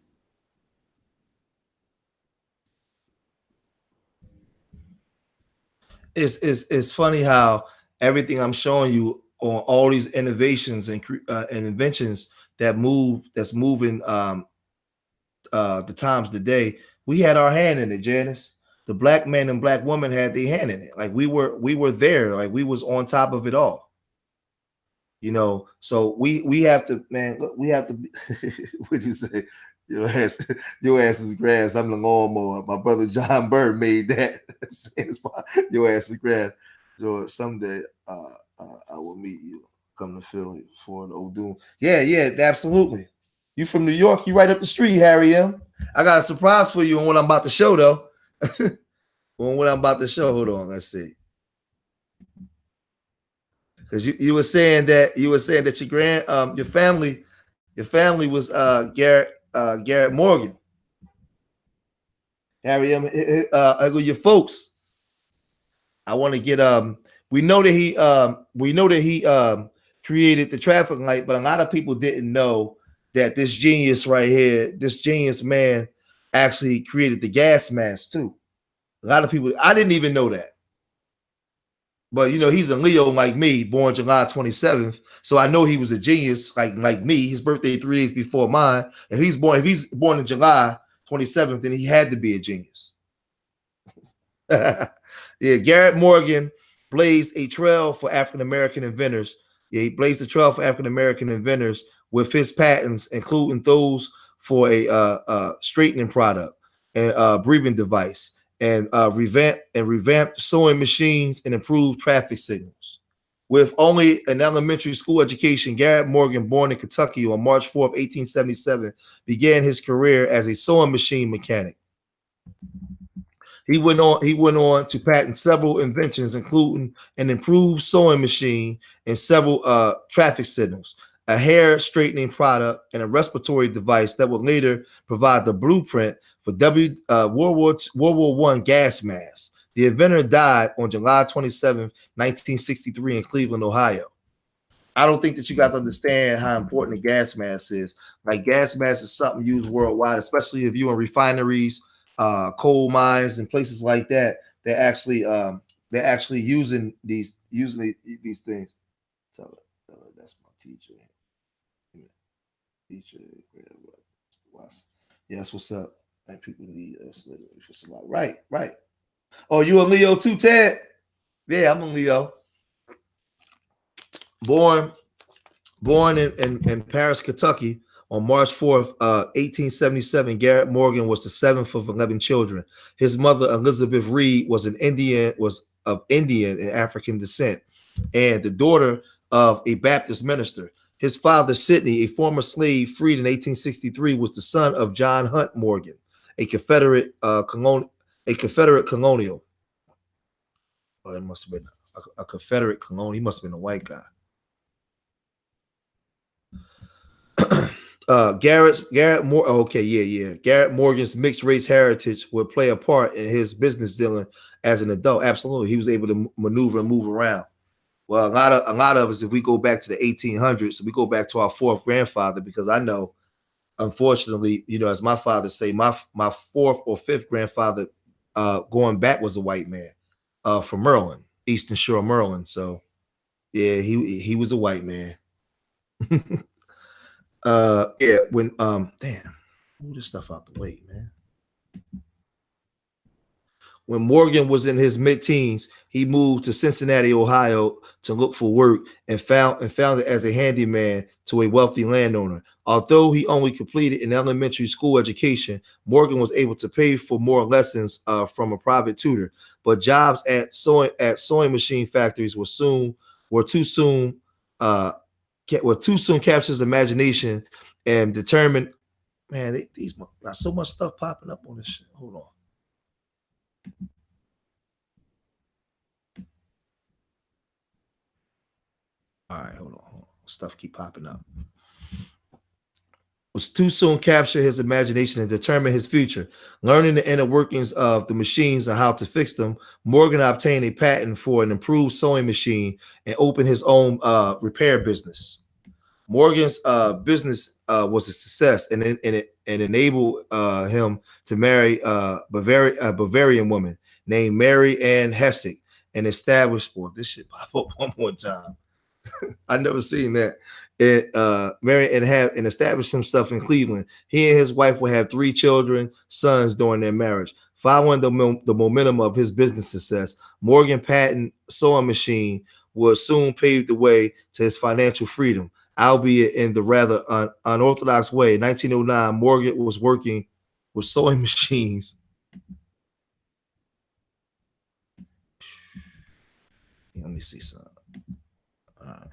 It's funny how everything I'm showing you on all these innovations and inventions that's moving the times today, we had our hand in it, Janice. The black man and black woman had their hand in it. Like we were there, like we was on top of it all. You know, so we have to, man, look, we have to be, what'd you say? Your ass is grass. I'm the lawnmower. My brother John Burr made that. Your ass is grass. So someday I will meet you. Come to Philly for an old doom. Yeah, absolutely. You from New York? You right up the street, Harry M. I got a surprise for you on what I'm about to show, though. On what I'm about to show. Hold on, let's see. Because you were saying that your family was Garrett Morgan. Harry M. Your folks. I want to get we know that he created the traffic light, but a lot of people didn't know that this genius right here, this genius man, actually created the gas mask too. A lot of people, I didn't even know that. But you know, he's a Leo like me, born July 27th. So I know he was a genius like me. His birthday 3 days before mine. If he's born in July 27th, then he had to be a genius. Yeah, Garrett Morgan blazed a trail for African American inventors. Yeah, he blazed a trail for African American inventors with his patents, including those for a straightening product and breathing device, and revamped sewing machines and improved traffic signals. With only an elementary school education, Garrett Morgan, born in Kentucky on March 4th, 1877, began his career as a sewing machine mechanic. He went on to patent several inventions, including an improved sewing machine and several traffic signals, a hair straightening product, and a respiratory device that would later provide the blueprint for World War I gas masks. The inventor died on July 27, 1963 in Cleveland, Ohio. I don't think that you guys understand how important the gas mask is. Like gas mask is something used worldwide, especially if you're in refineries, coal mines, and places like that. They're actually using these things. So that's my teacher. Yes, what's up? Like people need us for some right. Oh, you a Leo too, Ted? Yeah, I'm a Leo. Born in Paris, Kentucky on March 4th, 1877, Garrett Morgan was the seventh of 11 children. His mother, Elizabeth Reed, was of Indian and African descent, and the daughter of a Baptist minister. His father, Sidney, a former slave freed in 1863, was the son of John Hunt Morgan, a Confederate colonial. Oh, it must have been a Confederate colonial. He must have been a white guy. Garrett Morgan's mixed race heritage would play a part in his business dealing as an adult. Absolutely, he was able to maneuver and move around. Well, a lot of us, if we go back to the 1800s, we go back to our fourth grandfather, because I know, unfortunately, you know, as my father say, my fourth or fifth grandfather going back was a white man from Maryland, Eastern Shore of Maryland. So yeah, he was a white man. When damn, move this stuff out the way, man. when Morgan was in his mid-teens, he moved to Cincinnati, Ohio, to look for work and found it as a handyman to a wealthy landowner. Although he only completed an elementary school education, Morgan was able to pay for more lessons from a private tutor. But jobs at sewing machine factories were too soon captured his imagination and determined. Man, these got so much stuff popping up on this shit. Hold on. All right, hold on. Stuff keep popping up. Was too soon capture his imagination and determine his future. Learning the inner workings of the machines and how to fix them, Morgan obtained a patent for an improved sewing machine and opened his own repair business. Morgan's business was a success, and it enabled him to marry a Bavarian woman named Mary Ann Hessig and establish. Boy, this shit pop up one more time. I never seen that. Married and established himself in Cleveland. He and his wife will have 3 children, sons, during their marriage. Following the momentum of his business success, Morgan patent sewing machine would soon pave the way to his financial freedom, albeit in the rather unorthodox way. In 1909, Morgan was working with sewing machines. Let me see something. All right.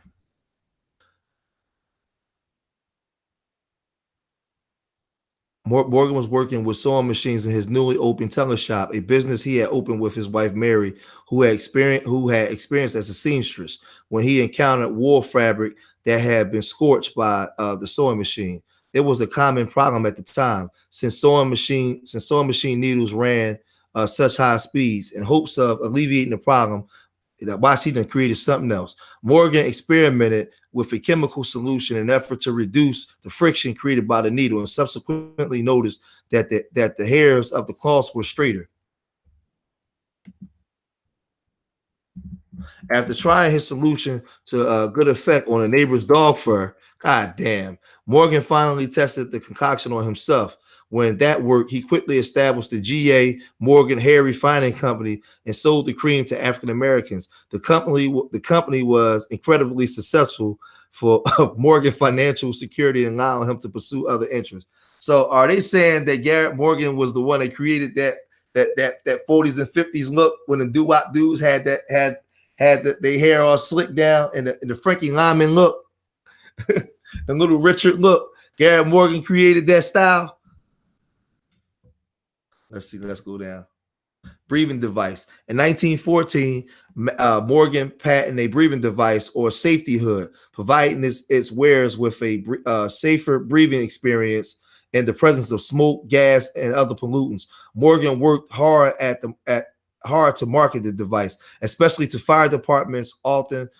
Morgan was working with sewing machines in his newly opened tailor shop, a business he had opened with his wife Mary, who had experience as a seamstress when he encountered wool fabric that had been scorched by the sewing machine. It was a common problem at the time, since sewing machine needles ran such high speeds. In hopes of alleviating the problem, watch, he done created something else. Morgan experimented with a chemical solution in an effort to reduce the friction created by the needle, and subsequently noticed that the hairs of the cloths were straighter. After trying his solution to good effect on a neighbor's dog fur, god damn, Morgan finally tested the concoction on himself. When that worked, he quickly established the G.A. Morgan Hair Refining Company and sold the cream to African Americans. The company was incredibly successful for Morgan financial security and allowing him to pursue other interests. So, are they saying that Garrett Morgan was the one that created that 40s and 50s look when the doo-wop dudes had their hair all slicked down and the Frankie Lyman look, the Little Richard look? Garrett Morgan created that style. Let's see. Let's go down. Breathing device. In 1914, Morgan patented a breathing device or safety hood, providing its wearers with a safer breathing experience in the presence of smoke, gas, and other pollutants. Morgan worked hard to market the device, especially to fire departments, often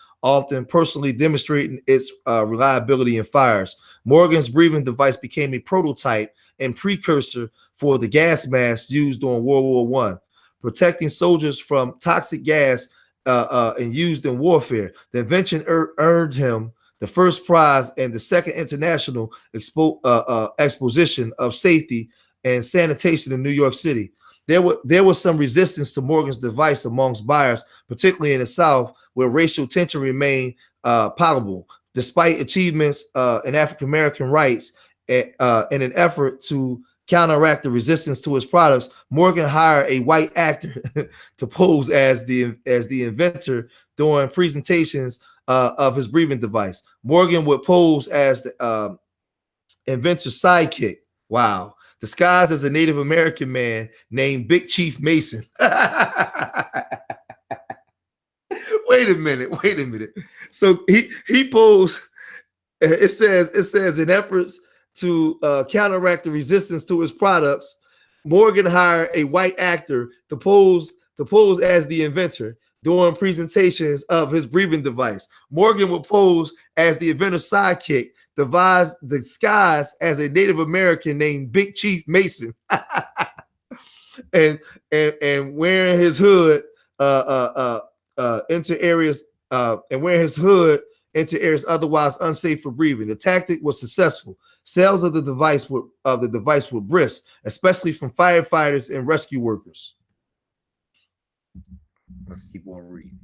personally demonstrating its reliability in fires. Morgan's breathing device became a prototype and precursor for the gas masks used during World War I, protecting soldiers from toxic gas and used in warfare. The invention earned him the first prize and the second international exposition of safety and sanitation in New York City. There was some resistance to Morgan's device amongst buyers, particularly in the South, where racial tension remained palpable. Despite achievements in African American rights, in an effort to counteract the resistance to his products, Morgan hired a white actor to pose as the inventor during presentations of his breathing device. Morgan would pose as the inventor's sidekick. Wow. Disguised as a Native American man named Big Chief Mason. Wait a minute. So he posed. It says in efforts to counteract the resistance to his products, Morgan hired a white actor to pose as the inventor during presentations of his breathing device. Morgan would pose as the inventor's sidekick, disguised as a Native American named Big Chief Mason, and wearing his hood into areas otherwise unsafe for breathing. The tactic was successful. Sales of the device were brisk, especially from firefighters and rescue workers. Let's keep on reading.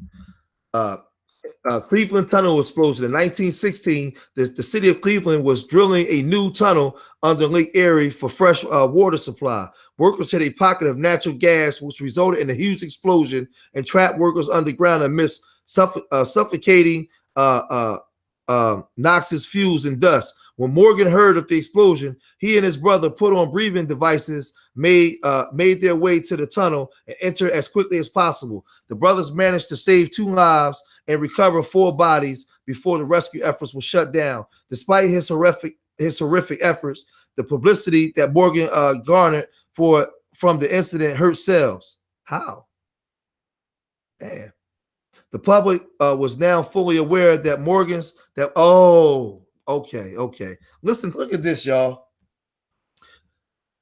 Cleveland tunnel explosion. In 1916, the city of Cleveland was drilling a new tunnel under Lake Erie for fresh water supply. Workers hit a pocket of natural gas, which resulted in a huge explosion and trapped workers underground amidst suffocating noxious fumes and dust. When Morgan heard of the explosion, he and his brother put on breathing devices, made their way to the tunnel, and entered as quickly as possible. The brothers managed to save 2 lives and recover 4 bodies before the rescue efforts were shut down. Despite his horrific efforts, the publicity that Morgan garnered from the incident hurt sales. How? Damn. The public was now fully aware that okay. Listen, look at this, y'all.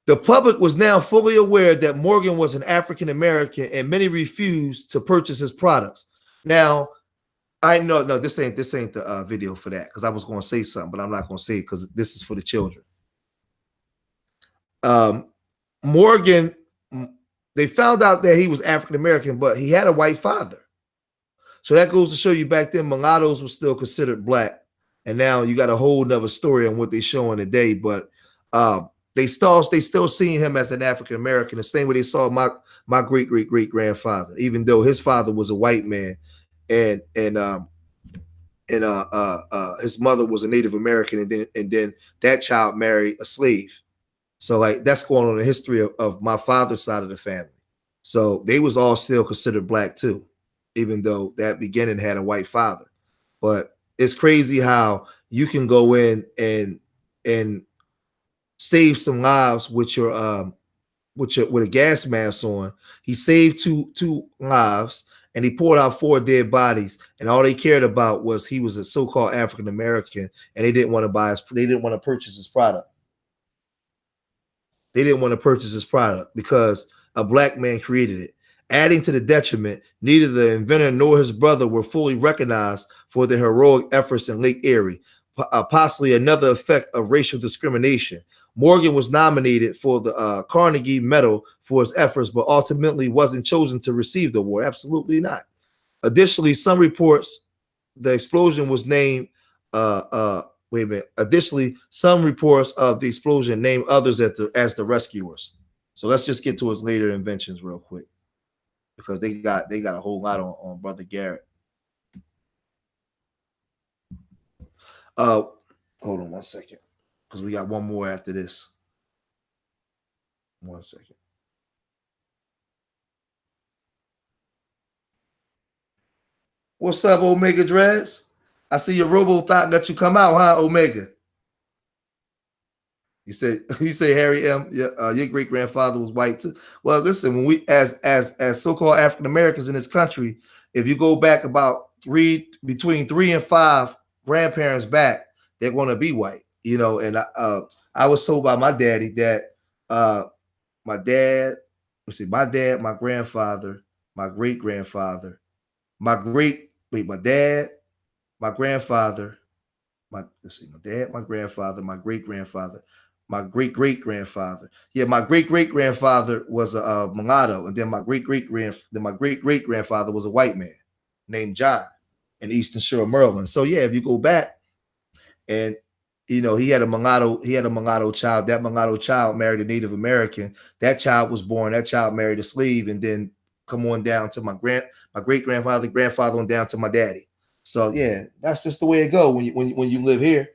The public was now fully aware that Morgan was an African American, and many refused to purchase his products. Now, I know, no, this ain't the video for that, because I was going to say something, but I'm not going to say it because this is for the children. Morgan, they found out that he was African American, but he had a white father. So that goes to show you back then mulattoes were still considered black. And now you got a whole nother story on what they're showing today. But they still seeing him as an African American, the same way they saw my great grandfather, even though his father was a white man, and his mother was a Native American, and then that child married a slave. So like that's going on in the history of my father's side of the family. So they was all still considered black too, even though that beginning had a white father. But it's crazy how you can go in and save some lives with a gas mask on. He saved two lives, and he poured out 4 dead bodies, and all they cared about was he was a so-called African American, and they didn't want to purchase his product. They didn't want to purchase his product because a black man created it. Adding to the detriment, neither the inventor nor his brother were fully recognized for their heroic efforts in Lake Erie, possibly another effect of racial discrimination. Morgan was nominated for the Carnegie Medal for his efforts, but ultimately wasn't chosen to receive the award. Absolutely not. Additionally, some reports the explosion was named. Additionally, some reports of the explosion named others as the rescuers. So let's just get to his later inventions real quick, because they got a whole lot on Brother Garrett. Hold on 1 second, because we got one more after this. 1 second. What's up, Omega Dreads? I see your robo thought let you come out, huh, Omega? You say Harry M. Your great grandfather was white too. Well, listen, when we as so-called African Americans in this country, if you go back about between 3 and 5 grandparents back, they're going to be white, you know. And I was told by my daddy that my dad, my grandfather, my great grandfather, my dad, my grandfather, my dad, my grandfather, my great grandfather, my great great grandfather. Yeah, my great great grandfather was a mulatto, and then my great great grandfather was a white man named John in Eastern Shore, Maryland. So yeah, if you go back, and you know, he had a mulatto child. That mulatto child married a Native American. That child was born. That child married a slave, and then come on down to my great grandfather, on down to my daddy. So yeah, that's just the way it goes when you live here.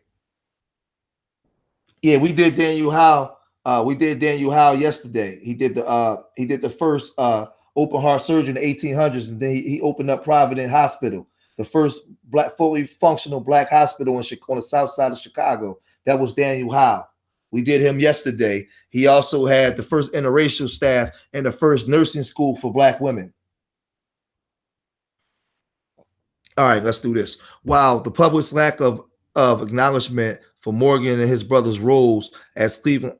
Yeah, we did Daniel Howe. We did Daniel Howe yesterday. He did the first open heart surgery in the 1800s, and then he opened up Providence Hospital, the first fully functional black hospital on the south side of Chicago. That was Daniel Howe. We did him yesterday. He also had the first interracial staff and the first nursing school for black women. All right, let's do this. While the public's lack of acknowledgement for Morgan and his brother's roles as Cleveland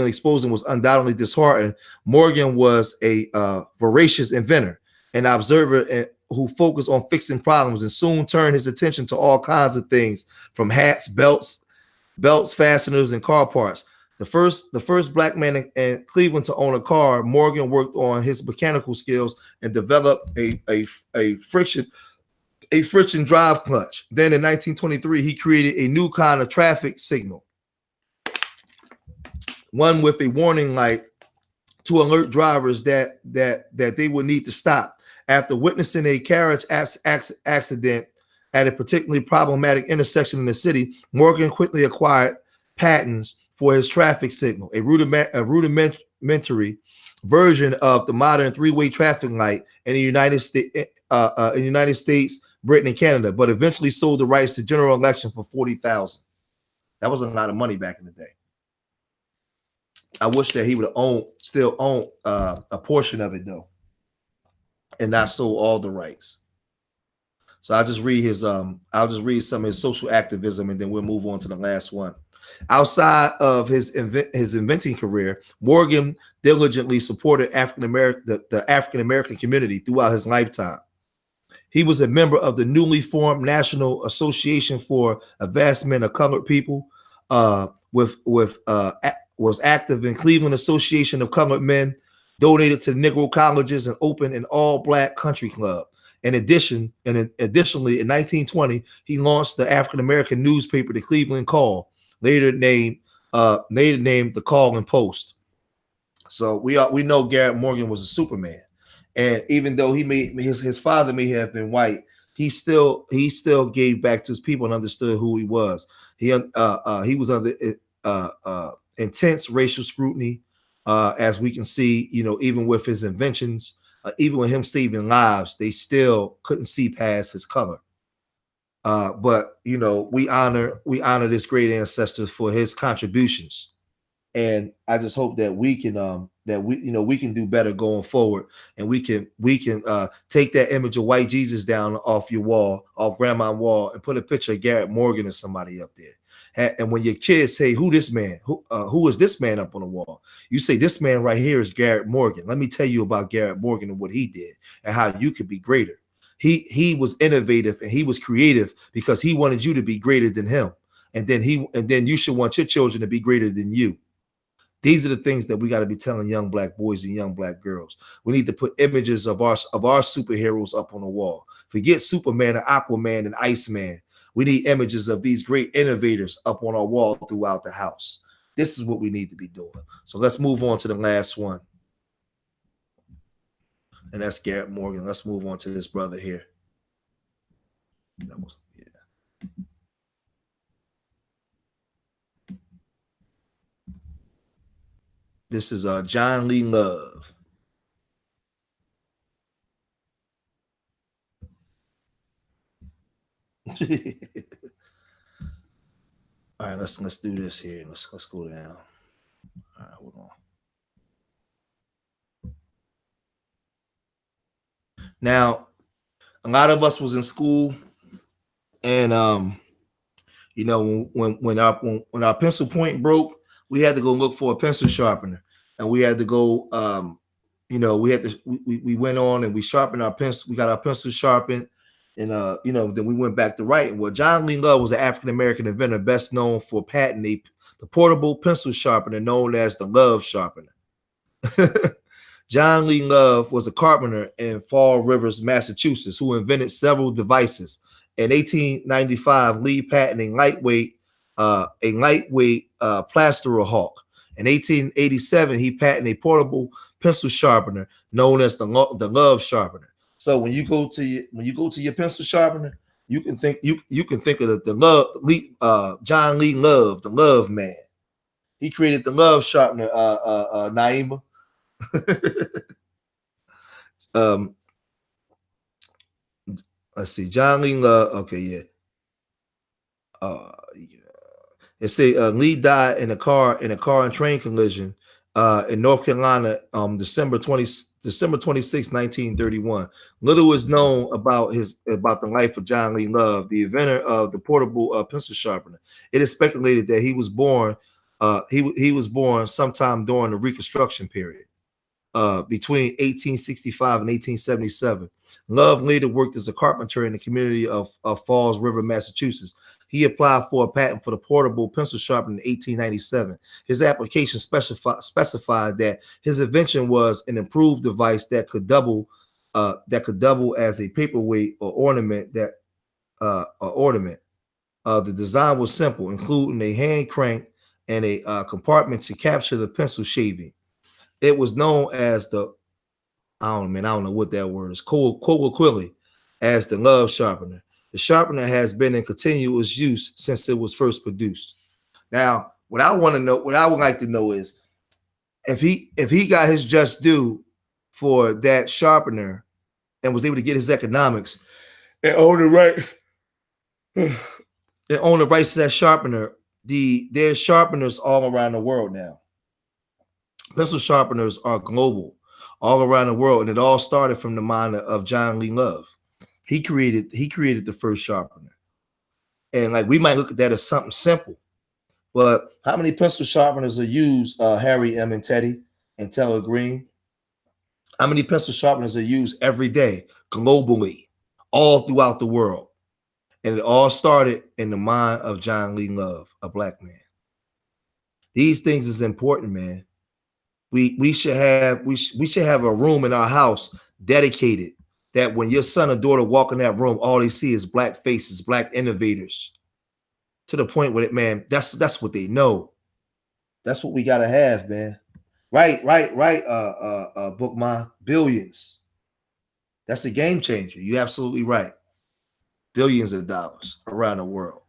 exposing was undoubtedly disheartening, Morgan was a voracious inventor, an observer who focused on fixing problems, and soon turned his attention to all kinds of things, from hats, belts, fasteners, and car parts. The first black man in Cleveland to own a car, Morgan worked on his mechanical skills and developed a friction drive clutch. Then in 1923, he created a new kind of traffic signal, one with a warning light to alert drivers that they would need to stop. After witnessing a carriage accident at a particularly problematic intersection in the city, Morgan quickly acquired patents for his traffic signal, a rudimentary version of the modern three-way traffic light in the United States, Britain, and Canada, but eventually sold the rights to General Election for $40,000. That was a lot of money back in the day. I wish that he would have still owned a portion of it though, and not sold all the rights. So I'll just read some of his social activism, and then we'll move on to the last one. Outside of his inventing career, Morgan diligently supported the African American community throughout his lifetime. He was a member of the newly formed National Association for Advancement of Colored People, was active in Cleveland Association of Colored Men, donated to Negro colleges, and opened an all-black country club. Additionally, in 1920, he launched the African American newspaper, the Cleveland Call, later named the Call and Post. So we know Garrett Morgan was a Superman, and even though his father may have been white, he still gave back to his people and understood who he was. He was under intense racial scrutiny, as we can see. Even with his inventions, even with him saving lives, they still couldn't see past his color. But we honor this great ancestor for his contributions, and I just hope that we can we can do better going forward, and we can take that image of white Jesus down off your wall, off grandma's wall, and put a picture of Garrett Morgan or somebody up there. And when your kids say, who is this man up on the wall? You say, this man right here is Garrett Morgan. Let me tell you about Garrett Morgan and what he did and how you could be greater. He was innovative and he was creative because he wanted you to be greater than him. And then you should want your children to be greater than you. These are the things that we got to be telling young black boys and young black girls. We need to put images of our superheroes up on the wall. Forget Superman and Aquaman and Iceman. We need images of these great innovators up on our wall throughout the house. This is what we need to be doing. So let's move on to the last one. And that's Garrett Morgan. Let's move on to this brother here. This is John Lee Love. All right, let's do this here. Let's go down. All right, hold on. Now, a lot of us was in school, and when our pencil point broke, we had to go look for a pencil sharpener, and we had to go. We went on and we sharpened our pencil. We got our pencil sharpened. And then we went back to writing. Well, John Lee Love was an African American inventor, best known for patenting the portable pencil sharpener known as the Love Sharpener. John Lee Love was a carpenter in Fall Rivers, Massachusetts, who invented several devices. In 1895, Lee patented a lightweight plasterer hawk. In 1887, he patented a portable pencil sharpener known as the Love Sharpener. So when you go to your pencil sharpener, you can think of John Lee Love, the Love Man. He created the Love Sharpener, Naima. Let's see, John Lee Love. Okay, yeah. It say Lee died in a car and train collision in North Carolina, December 26, 1931. Little is known about the life of John Lee Love, the inventor of the portable pencil sharpener. It is speculated that he was born sometime during the Reconstruction period, between 1865 and 1877. Love later worked as a carpenter in the community of Falls River, Massachusetts. He applied for a patent for the portable pencil sharpener in 1897. His application specified that his invention was an improved device that could double as a paperweight or ornament. The design was simple, including a hand crank and a compartment to capture the pencil shaving. It was known as the I don't know what that word is. Colloquially, as the love sharpener. The sharpener has been in continuous use since it was first produced. Now, what I would like to know is if he got his just due for that sharpener and was able to get his economics and own the rights to that sharpener. There's sharpeners all around the world now. Pencil sharpeners are global, all around the world, and it all started from the mind of John Lee Love. He created the first sharpener, and like we might look at that as something simple, but how many pencil sharpeners are used, Harry M. and Teddy and Teller Green? How many pencil sharpeners are used every day globally, all throughout the world? And it all started in the mind of John Lee Love, a black man. These things is important, man. We should have a room in our house dedicated that when your son or daughter walk in that room, all they see is black faces, black innovators. To the point where that's what they know. That's what we gotta have, man. Right, Bookman. Billions. That's a game changer. You're absolutely right. Billions of dollars around the world.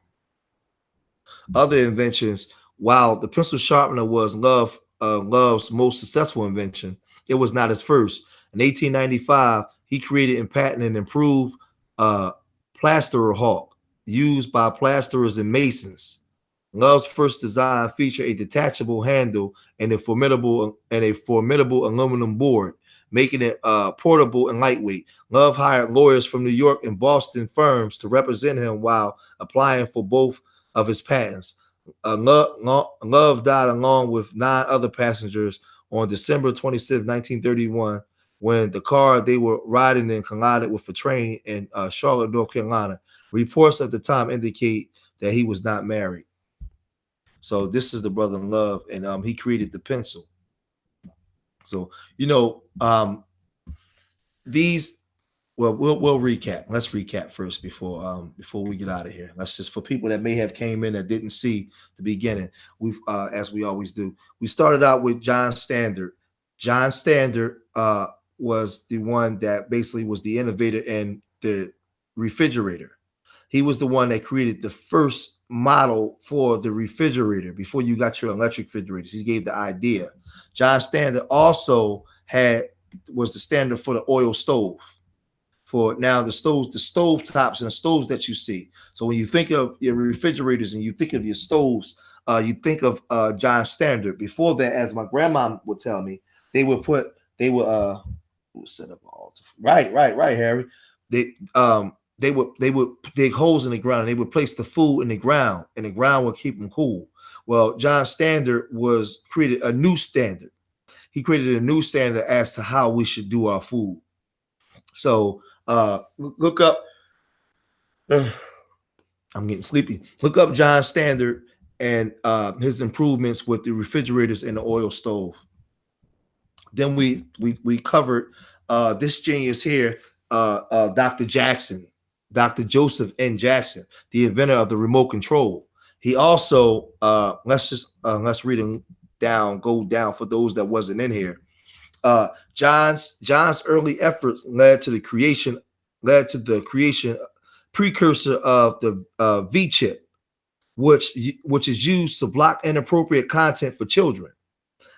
Other inventions, while the pencil sharpener was Love's most successful invention, it was not his first. In 1895, he created and patented an improved plasterer hawk used by plasterers and masons. Love's first design featured a detachable handle and a formidable aluminum board, making it portable and lightweight. Love hired lawyers from New York and Boston firms to represent him while applying for both of his patents. Love died along with 9 other passengers on December 26, 1931, when the car they were riding in collided with a train in Charlotte, North Carolina. Reports at the time indicate that he was not married. So this is the brother Love, and he created the pencil. So we'll recap. Let's recap first before we get out of here. Let's just, for people that may have came in that didn't see the beginning, we as we always do, we started out with John Standard. John Standard was the one that basically was the innovator in the refrigerator. He was the one that created the first model for the refrigerator before you got your electric refrigerators. He gave the idea. John Standard also was the standard for the oil stove. For now, the stove tops and the stoves that you see. So when you think of your refrigerators and you think of your stoves, you think of John Standard. Before that, as my grandma would tell me, they would set up all right, Harry. They would dig holes in the ground and they would place the food in the ground, and the ground would keep them cool. Well, John Standard created a new standard. He created a new standard as to how we should do our food. So look up. I'm getting sleepy. Look up John Standard and his improvements with the refrigerators and the oil stove. Then we covered this genius here, Dr. Jackson. Dr. Joseph N. Jackson, the inventor of the remote control. He also, let's read them down, go down for those that wasn't in here. John's early efforts led to the creation precursor of the V chip, which is used to block inappropriate content for children.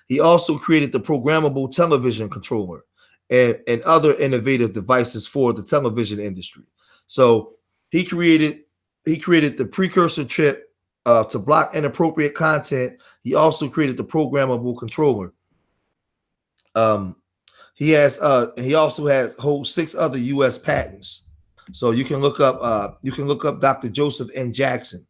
He also created the programmable television controller and other innovative devices for the television industry. So he created the precursor chip to block inappropriate content. He also created the programmable controller. He also holds 6 other U.S. patents. So you can look up Dr. Joseph N. Jackson.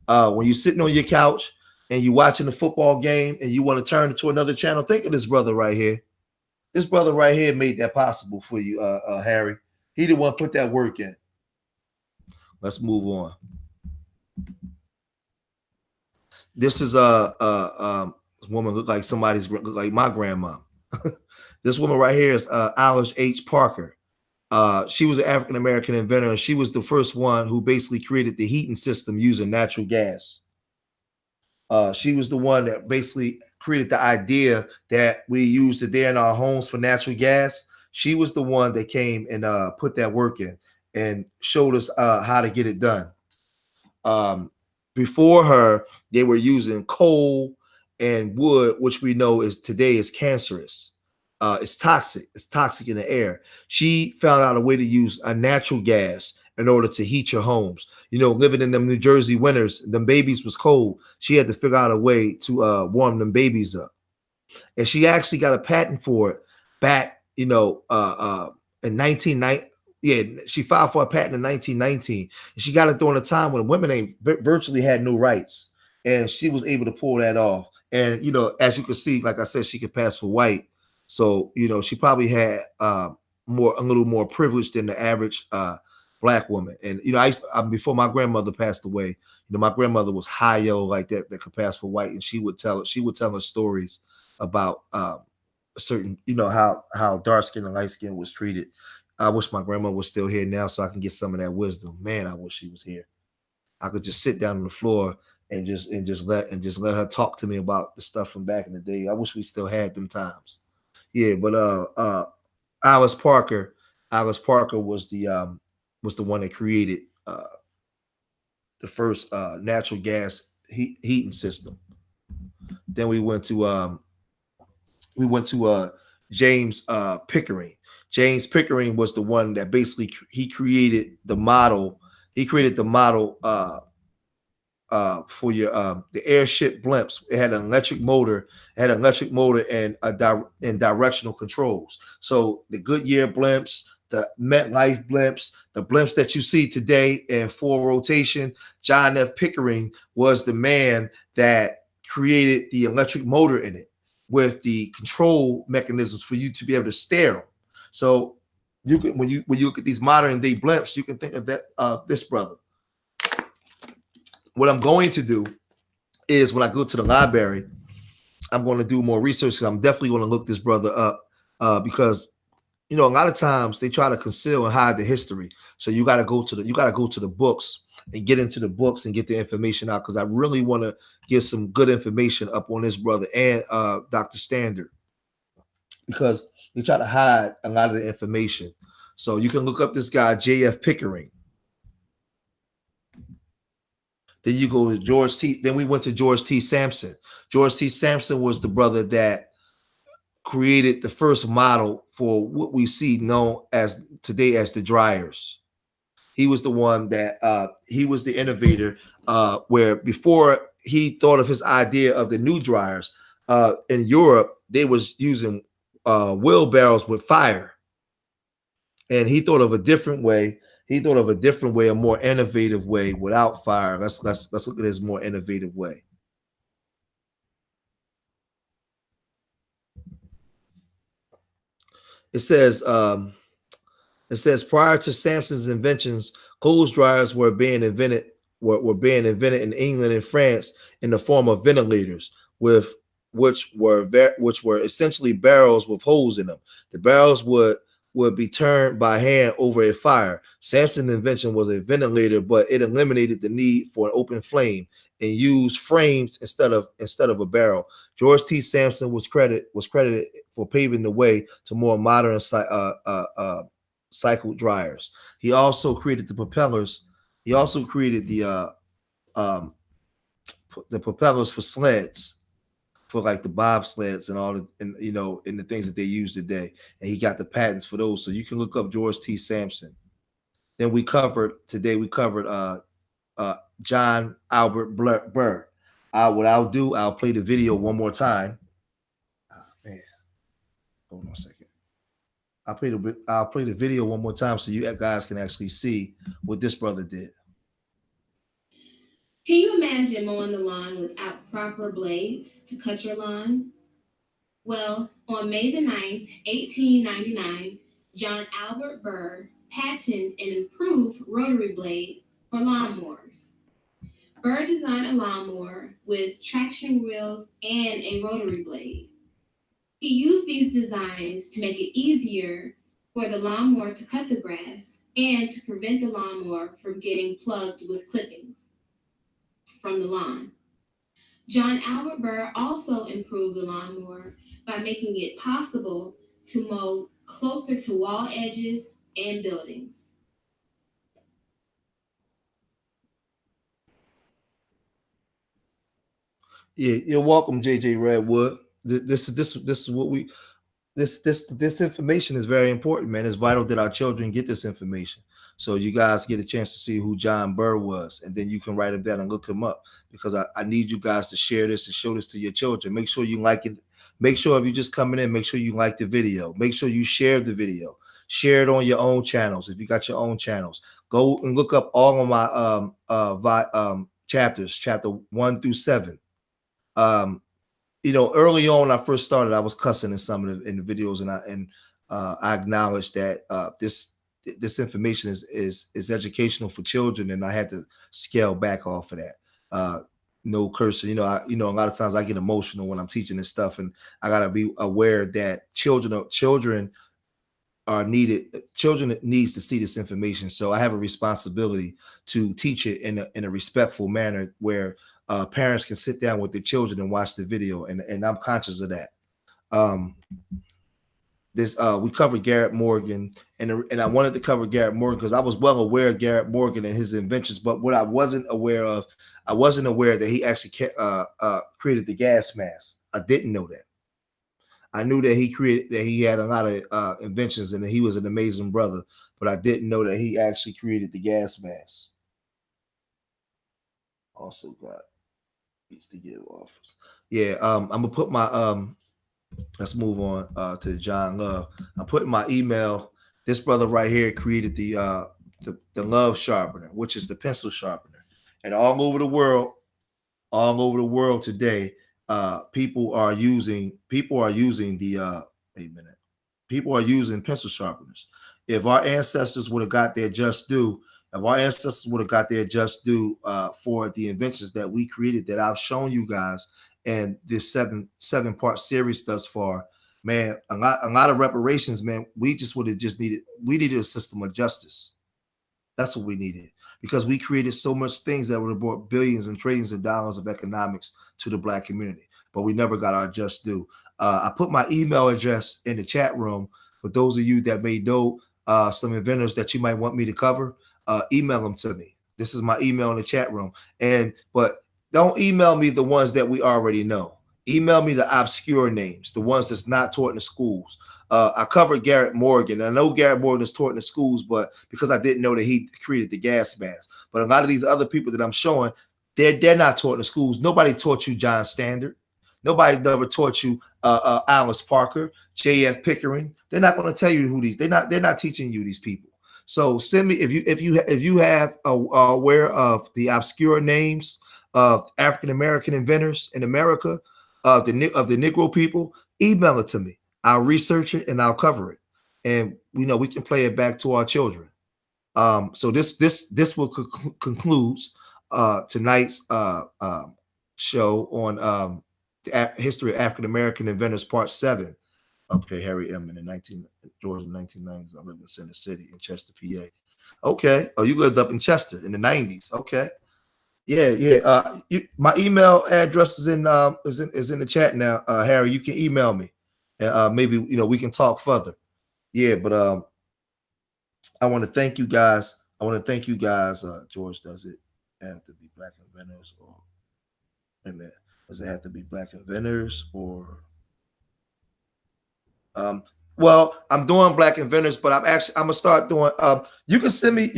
When you're sitting on your couch and you're watching a football game and you want to turn to another channel, think of this brother right here. This brother right here made that possible for you, Harry. He the one put that work in. Let's move on. This is a woman look like look like my grandma. This woman right here is Alice H. Parker. She was an African American inventor, and she was the first one who basically created the heating system using natural gas. She was the one that basically created the idea that we use today in our homes for natural gas. She was the one that came and put that work in and showed us how to get it done. Um, Before her, they were using coal and wood, which we know is today is cancerous. It's toxic. It's toxic in the air. She found out a way to use a natural gas in order to heat your homes. You know, living in them New Jersey winters, them babies was cold. She had to figure out a way to warm them babies up, and she actually got a patent for it back, in 1990. Yeah, she filed for a patent in 1919, and she got it during a time when women ain't virtually had no rights, and she was able to pull that off. And as you can see, like I said, she could pass for white, so she probably had a little more privilege than the average black woman. And before my grandmother passed away, my grandmother was high like that could pass for white, and she would tell us stories about certain, how dark skin and light skin was treated. I wish my grandma was still here now so I can get some of that wisdom. Man, I wish she was here. I could just sit down on the floor and just let her talk to me about the stuff from back in the day. I wish we still had them times. Yeah, but Alice Parker, was the one that created the first natural gas heating system. Then we went to James Pickering. James Pickering was the one that basically he created the model. He created the model for your the airship blimps. It had an electric motor. And directional controls. So the Goodyear blimps, the MetLife blimps, the blimps that you see today in full rotation. John F. Pickering was the man that created the electric motor in it with the control mechanisms for you to be able to steer them. So you can when you look at these modern day blimps, you can think of that this brother. What I'm going to do is when I go to the library, I'm going to do more research because I'm definitely going to look this brother up because a lot of times they try to conceal and hide the history. So you got to go to the books and get into the books and get the information out, because I really want to get some good information up on this brother and Dr. Standard, because they try to hide a lot of the information. So you can look up this guy, J.F. Pickering. Then you go to George T. Then we went to George T. Samson. George T. Samson was the brother that created the first model for what we see known as today as the dryers. He was the one that he was the innovator, where before he thought of his idea of the new dryers in Europe, they was using wheelbarrows with fire, and he thought of a different way. A more innovative way without fire. Let's look at his more innovative way. It says prior to Samson's inventions, clothes dryers were being invented in England and France in the form of ventilators, which were essentially barrels with holes in them. The barrels would be turned by hand over a fire. Samson's invention was a ventilator, but it eliminated the need for an open flame and used frames instead of a barrel. George T. Samson was credited for paving the way to more modern cycle dryers. He also created the propellers. He also created the propellers for sleds, for like the bobsleds and all the and the things that they use today. And he got the patents for those. So you can look up George T. Samson. Then we covered John Albert Burr. What I'll do, I'll play the video one more time. Man, hold on a second. I'll play the video one more time so you guys can actually see what this brother did. Can you imagine mowing the lawn without proper blades to cut your lawn? Well, on May the 9th, 1899, John Albert Burr patented an improved rotary blade for lawnmowers. Burr designed a lawnmower with traction wheels and a rotary blade. He used these designs to make it easier for the lawnmower to cut the grass and to prevent the lawnmower from getting plugged with clippings from the lawn. John Albert Burr also improved the lawnmower by making it possible to mow closer to wall edges and buildings. Yeah, you're welcome, JJ Redwood. This is what we this information is very important, man. It's vital that our children get this information. So you guys get a chance to see who John Burr was, and then you can write him down and look him up because I need you guys to share this and show this to your children. Make sure you like it. Make sure if you're just coming in, make sure you like the video. Make sure you share the video. Share it on your own channels. If you got your own channels, go and look up all of my chapters, chapter 1 through 7. Um, early on when I first started, I was cussing in some of the videos, and I acknowledged that this information is educational for children, and I had to scale back off of that. No cursing, a lot of times I get emotional when I'm teaching this stuff, and I gotta be aware that children are needed. Children needs to see this information, so I have a responsibility to teach it in a respectful manner where parents can sit down with their children and watch the video, and I'm conscious of that. We covered Garrett Morgan, and I wanted to cover Garrett Morgan because I was well aware of Garrett Morgan and his inventions, but what I wasn't aware that he actually created the gas mask. I didn't know that. I knew that he had a lot of inventions and that he was an amazing brother, but I didn't know that he actually created the gas mask. Also got needs to give offers. Yeah, I'm gonna put my let's move on to John Love. I'm putting my email. This brother right here created the Love Sharpener, which is the pencil sharpener. And all over the world today, people are using people are using pencil sharpeners. If our ancestors would have got their just due, for the inventions that we created, that I've shown you guys, and this seven-part series thus far, man, a lot of reparations, man. We needed a system of justice. That's what we needed, because we created so much things that would have brought billions and trillions of dollars of economics to the Black community, but we never got our just due. I put my email address in the chat room for those of you that may know some inventors that you might want me to cover. Email them to me. This is my email in the chat room. But don't email me the ones that we already know. Email me the obscure names, the ones that's not taught in the schools. I covered Garrett Morgan. I know Garrett Morgan is taught in the schools, but because I didn't know that he created the gas mask. But a lot of these other people that I'm showing, they're not taught in the schools. Nobody taught you John Standard. Nobody ever taught you Alice Parker, J.F. Pickering. They're not going to tell you who these. They're not teaching you these people. So send me if you have aware of the obscure names of African American inventors in America, of the Negro people. Email it to me. I'll research it and I'll cover it, and we can play it back to our children. So this will conclude tonight's show on the history of African American inventors, part 7. Okay, Harry M. in the Georgia 1990s. I lived in Center City in Chester, PA. Okay. Oh, you lived up in Chester in the 90s. Okay. Yeah. My email address is in the chat now. Harry, you can email me. Maybe we can talk further. Yeah, but I want to thank you guys. George, does it have to be Black inventors does it have to be Black inventors or well, I'm doing Black inventors, but I'm gonna start doing you can send me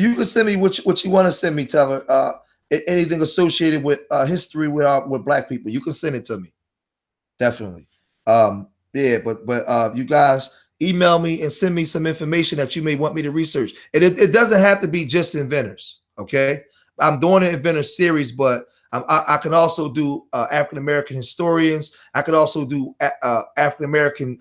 what you want to send me, Teller. Anything associated with history with Black people, you can send it to me. Definitely. Yeah, but you guys email me and send me some information that you may want me to research. And it doesn't have to be just inventors. Okay. I'm doing an inventor series, but I can also do African American historians. I could also do African American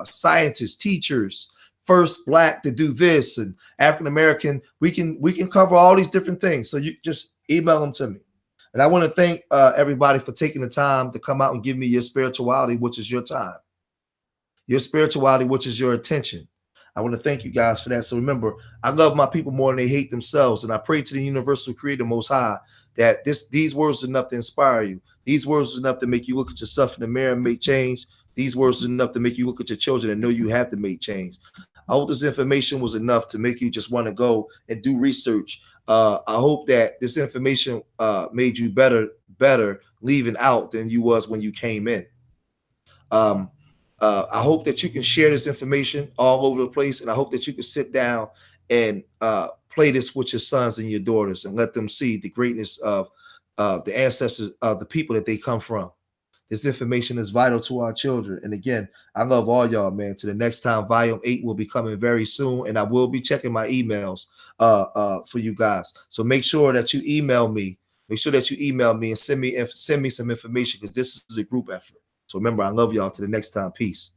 scientists, teachers, first Black to do this, and African American. We can cover all these different things. So you just Email them to me. And I want to thank everybody for taking the time to come out and give me your spirituality, which is your time. Your spirituality, which is your attention. I want to thank you guys for that. So remember, I love my people more than they hate themselves. And I pray to the universal creator most high that these words are enough to inspire you. These words are enough to make you look at yourself in the mirror and make change. These words are enough to make you look at your children and know you have to make change. I hope this information was enough to make you just want to go and do research. I hope that this information made you better leaving out than you was when you came in. I hope that you can share this information all over the place, and I hope that you can sit down and play this with your sons and your daughters and let them see the greatness of the ancestors of the people that they come from. This information is vital to our children. And again, I love all y'all, man. To the next time, volume 8 will be coming very soon, and I will be checking my emails for you guys. So make sure that you email me. Make sure that you email me and send me some information, because this is a group effort. So remember, I love y'all. To the next time. Peace.